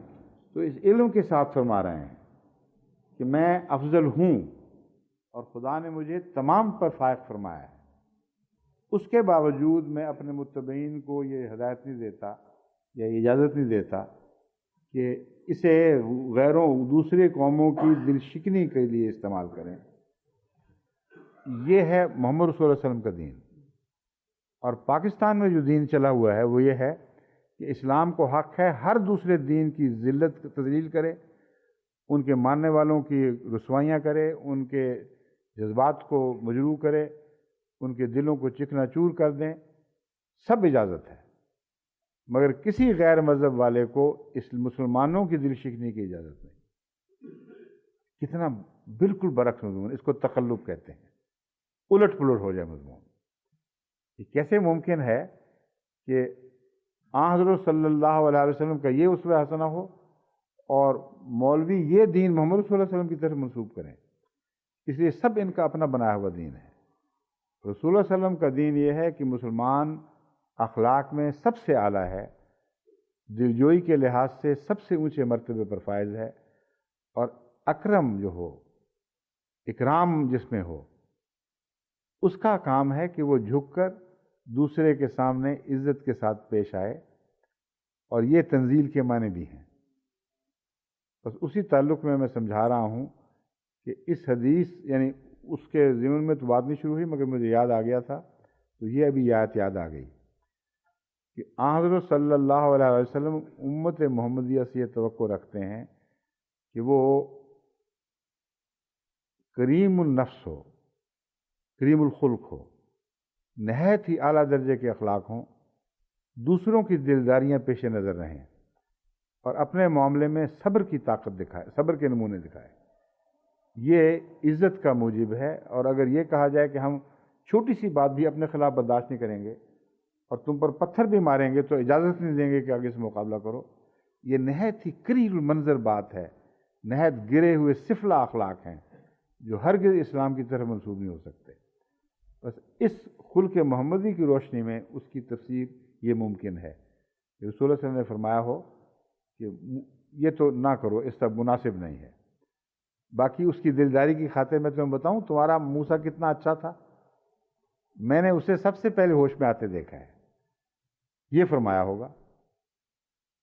تو اس علم کے ساتھ فرما رہے ہیں کہ میں افضل ہوں اور خدا نے مجھے تمام پر فائق فرمایا ہے، اس کے باوجود میں اپنے متبعین کو یہ ہدایت نہیں دیتا یا اجازت نہیں دیتا کہ اسے دوسرے قوموں کی دل شکنی کے لیے استعمال کریں۔ یہ ہے محمد رسول اللہ علیہ وسلم کا دین۔ اور پاکستان میں جو دین چلا ہوا ہے وہ یہ ہے کہ اسلام کو حق ہے ہر دوسرے دین کی ذلت تذلیل کرے، ان کے ماننے والوں کی رسوائیاں کرے، ان کے جذبات کو مجروح کرے، ان کے دلوں کو چکنا چور کر دیں، سب اجازت ہے، مگر کسی غیر مذہب والے کو اس مسلمانوں کی دل شکنی کی اجازت نہیں۔ کتنا بالکل برعکس مضمون، اس کو تقلب کہتے ہیں، الٹ پلٹ ہو جائے مضمون۔ یہ کیسے ممکن ہے کہ آن حضرت صلی اللہ علیہ وسلم کا یہ اسوہ حسنہ ہو اور مولوی یہ دین محمد صلی اللہ علیہ وسلم کی طرف منسوب کریں؟ اس لیے سب ان کا اپنا بنایا ہوا دین ہے۔ رسول اللہ صلی اللہ علیہ وسلم کا دین یہ ہے کہ مسلمان اخلاق میں سب سے اعلیٰ ہے، دلجوئی کے لحاظ سے سب سے اونچے مرتبے پر فائز ہے، اور اکرم جو ہو، اکرام جس میں ہو، اس کا کام ہے کہ وہ جھک کر دوسرے کے سامنے عزت کے ساتھ پیش آئے، اور یہ تنزیل کے معنی بھی ہیں۔ بس اسی تعلق میں سمجھا رہا ہوں کہ اس حدیث، یعنی اس کے ضمن میں تو بات نہیں شروع ہوئی مگر مجھے یاد آ گیا تھا، تو یہ ابھی آیت یاد آ گئی کہ آن حضرت صلی اللہ علیہ وسلم امت محمدیہ سے یہ توقع رکھتے ہیں کہ وہ کریم النفس ہو، کریم الخلق ہو، نہایت ہی اعلیٰ درجے کے اخلاق ہوں، دوسروں کی دلداریاں پیش نظر رہیں، اور اپنے معاملے میں صبر کی طاقت دکھائے، صبر کے نمونے دکھائے۔ یہ عزت کا موجب ہے۔ اور اگر یہ کہا جائے کہ ہم چھوٹی سی بات بھی اپنے خلاف برداشت نہیں کریں گے اور تم پر پتھر بھی ماریں گے تو اجازت نہیں دیں گے کہ آگے سے مقابلہ کرو، یہ نہایت ہی قریب المنظر بات ہے، نہایت گرے ہوئے سفلہ اخلاق ہیں جو ہرگز اسلام کی طرف منسوب نہیں ہو سکتے۔ بس اس خلق محمدی کی روشنی میں اس کی تفسیر یہ ممکن ہے کہ رسول اللہ صلی اللہ علیہ وسلم نے فرمایا ہو کہ یہ تو نہ کرو، اس طرح مناسب نہیں ہے۔ باقی اس کی دلداری کی خاطر میں تمہیں بتاؤں، تمہارا موسیٰ کتنا اچھا تھا، میں نے اسے سب سے پہلے ہوش میں آتے دیکھا ہے، یہ فرمایا ہوگا۔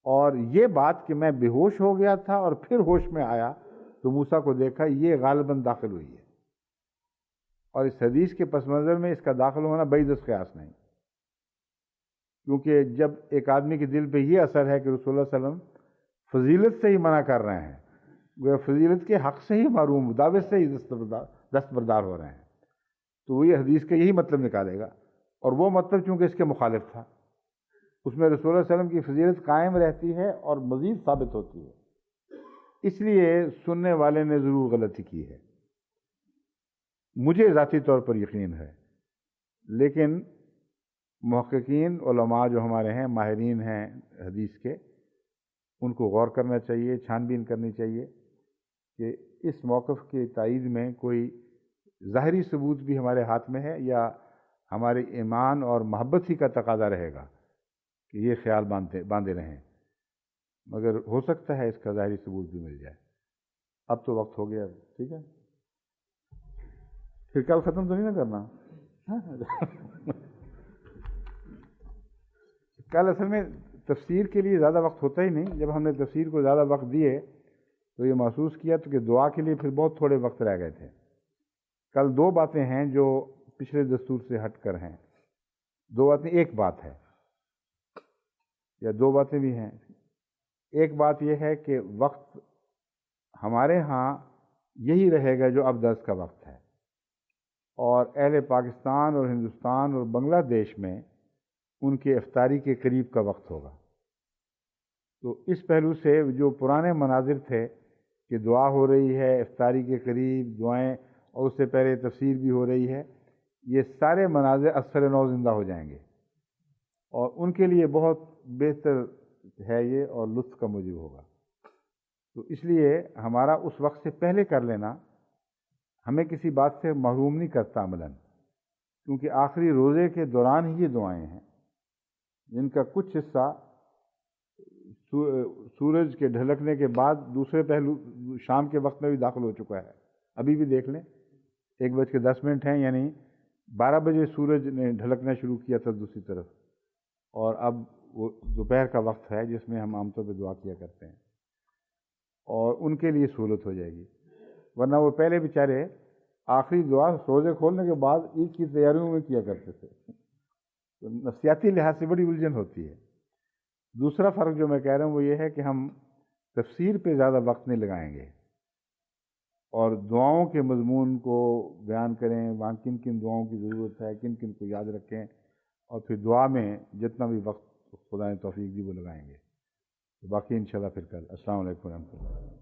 اور یہ بات کہ میں بے ہوش ہو گیا تھا اور پھر ہوش میں آیا تو موسیٰ کو دیکھا، یہ غالباً داخل ہوئی ہے۔ اور اس حدیث کے پس منظر میں اس کا داخل ہونا بعید قیاس نہیں، کیونکہ جب ایک آدمی کے دل پہ یہ اثر ہے کہ رسول اللہ صلی اللہ علیہ وسلم فضیلت سے ہی منع کر رہے ہیں، وہ فضیلت کے حق سے ہی محروم، دعوے سے ہی دستبردار ہو رہے ہیں، تو وہ یہ حدیث کا یہی مطلب نکالے گا، اور وہ مطلب چونکہ اس کے مخالف تھا، اس میں رسول اللہ صلی اللہ علیہ وسلم کی فضیلت قائم رہتی ہے اور مزید ثابت ہوتی ہے۔ اس لیے سننے والے نے ضرور غلطی کی ہے، مجھے ذاتی طور پر یقین ہے، لیکن محققین علماء جو ہمارے ہیں، ماہرین ہیں حدیث کے، ان کو غور کرنا چاہیے، چھان بین کرنی چاہیے کہ اس موقف کی تائید میں کوئی ظاہری ثبوت بھی ہمارے ہاتھ میں ہے یا ہمارے ایمان اور محبت ہی کا تقاضا رہے گا کہ یہ خیال باندھے رہیں، مگر ہو سکتا ہے اس کا ظاہری ثبوت بھی مل جائے۔ اب تو وقت ہو گیا، ٹھیک ہے، پھر کل ختم تو نہیں نہ کرنا؟ کل اصل میں تفسیر کے لیے زیادہ وقت ہوتا ہی نہیں. جب ہم نے تفسیر کو زیادہ وقت دیے تو یہ محسوس کیا تو کہ دعا کے لیے پھر بہت تھوڑے وقت رہ گئے تھے. کل دو باتیں ہیں جو پچھلے دستور سے ہٹ کر ہیں. دو باتیں، ایک بات ہے یا دو باتیں بھی ہیں. ایک بات یہ ہے کہ وقت ہمارے ہاں یہی رہے گا جو اب درس کا وقت ہے، اور اہل پاکستان اور ہندوستان اور بنگلہ دیش میں ان کے افطاری کے قریب کا وقت ہوگا. تو اس پہلو سے جو پرانے مناظر تھے کہ دعا ہو رہی ہے افطاری کے قریب، دعائیں، اور اس سے پہلے تفسیر بھی ہو رہی ہے، یہ سارے مناظر اثر نو زندہ ہو جائیں گے، اور ان کے لیے بہت بہتر ہے یہ، اور لطف کا موجب ہوگا. تو اس لیے ہمارا اس وقت سے پہلے کر لینا ہمیں کسی بات سے محروم نہیں کرتا عملاً، کیونکہ آخری روزے کے دوران ہی یہ دعائیں ہیں جن کا کچھ حصہ سورج کے ڈھلکنے کے بعد دوسرے پہلو شام کے وقت میں بھی داخل ہو چکا ہے. ابھی بھی دیکھ لیں 1:10 ہیں، یعنی 12 بجے سورج نے ڈھلکنا شروع کیا تھا دوسری طرف، اور اب وہ دوپہر کا وقت ہے جس میں ہم عام طور پہ دعا کیا کرتے ہیں، اور ان کے لیے سہولت ہو جائے گی. ورنہ وہ پہلے بیچارے آخری دعا روزے کھولنے کے بعد عید کی تیاریوں میں کیا کرتے تھے. تو نفسیاتی لحاظ سے بڑی الجھن ہوتی ہے. دوسرا فرق جو میں کہہ رہا ہوں وہ یہ ہے کہ ہم تفسیر پہ زیادہ وقت نہیں لگائیں گے، اور دعاؤں کے مضمون کو بیان کریں، وہاں کن کن دعاؤں کی ضرورت ہے، کن کن کو یاد رکھیں، اور پھر دعا میں جتنا بھی وقت خدا نے توفیق دی وہ لگائیں گے. باقی انشاءاللہ پھر کل. السلام علیکم ورحمۃ اللہ.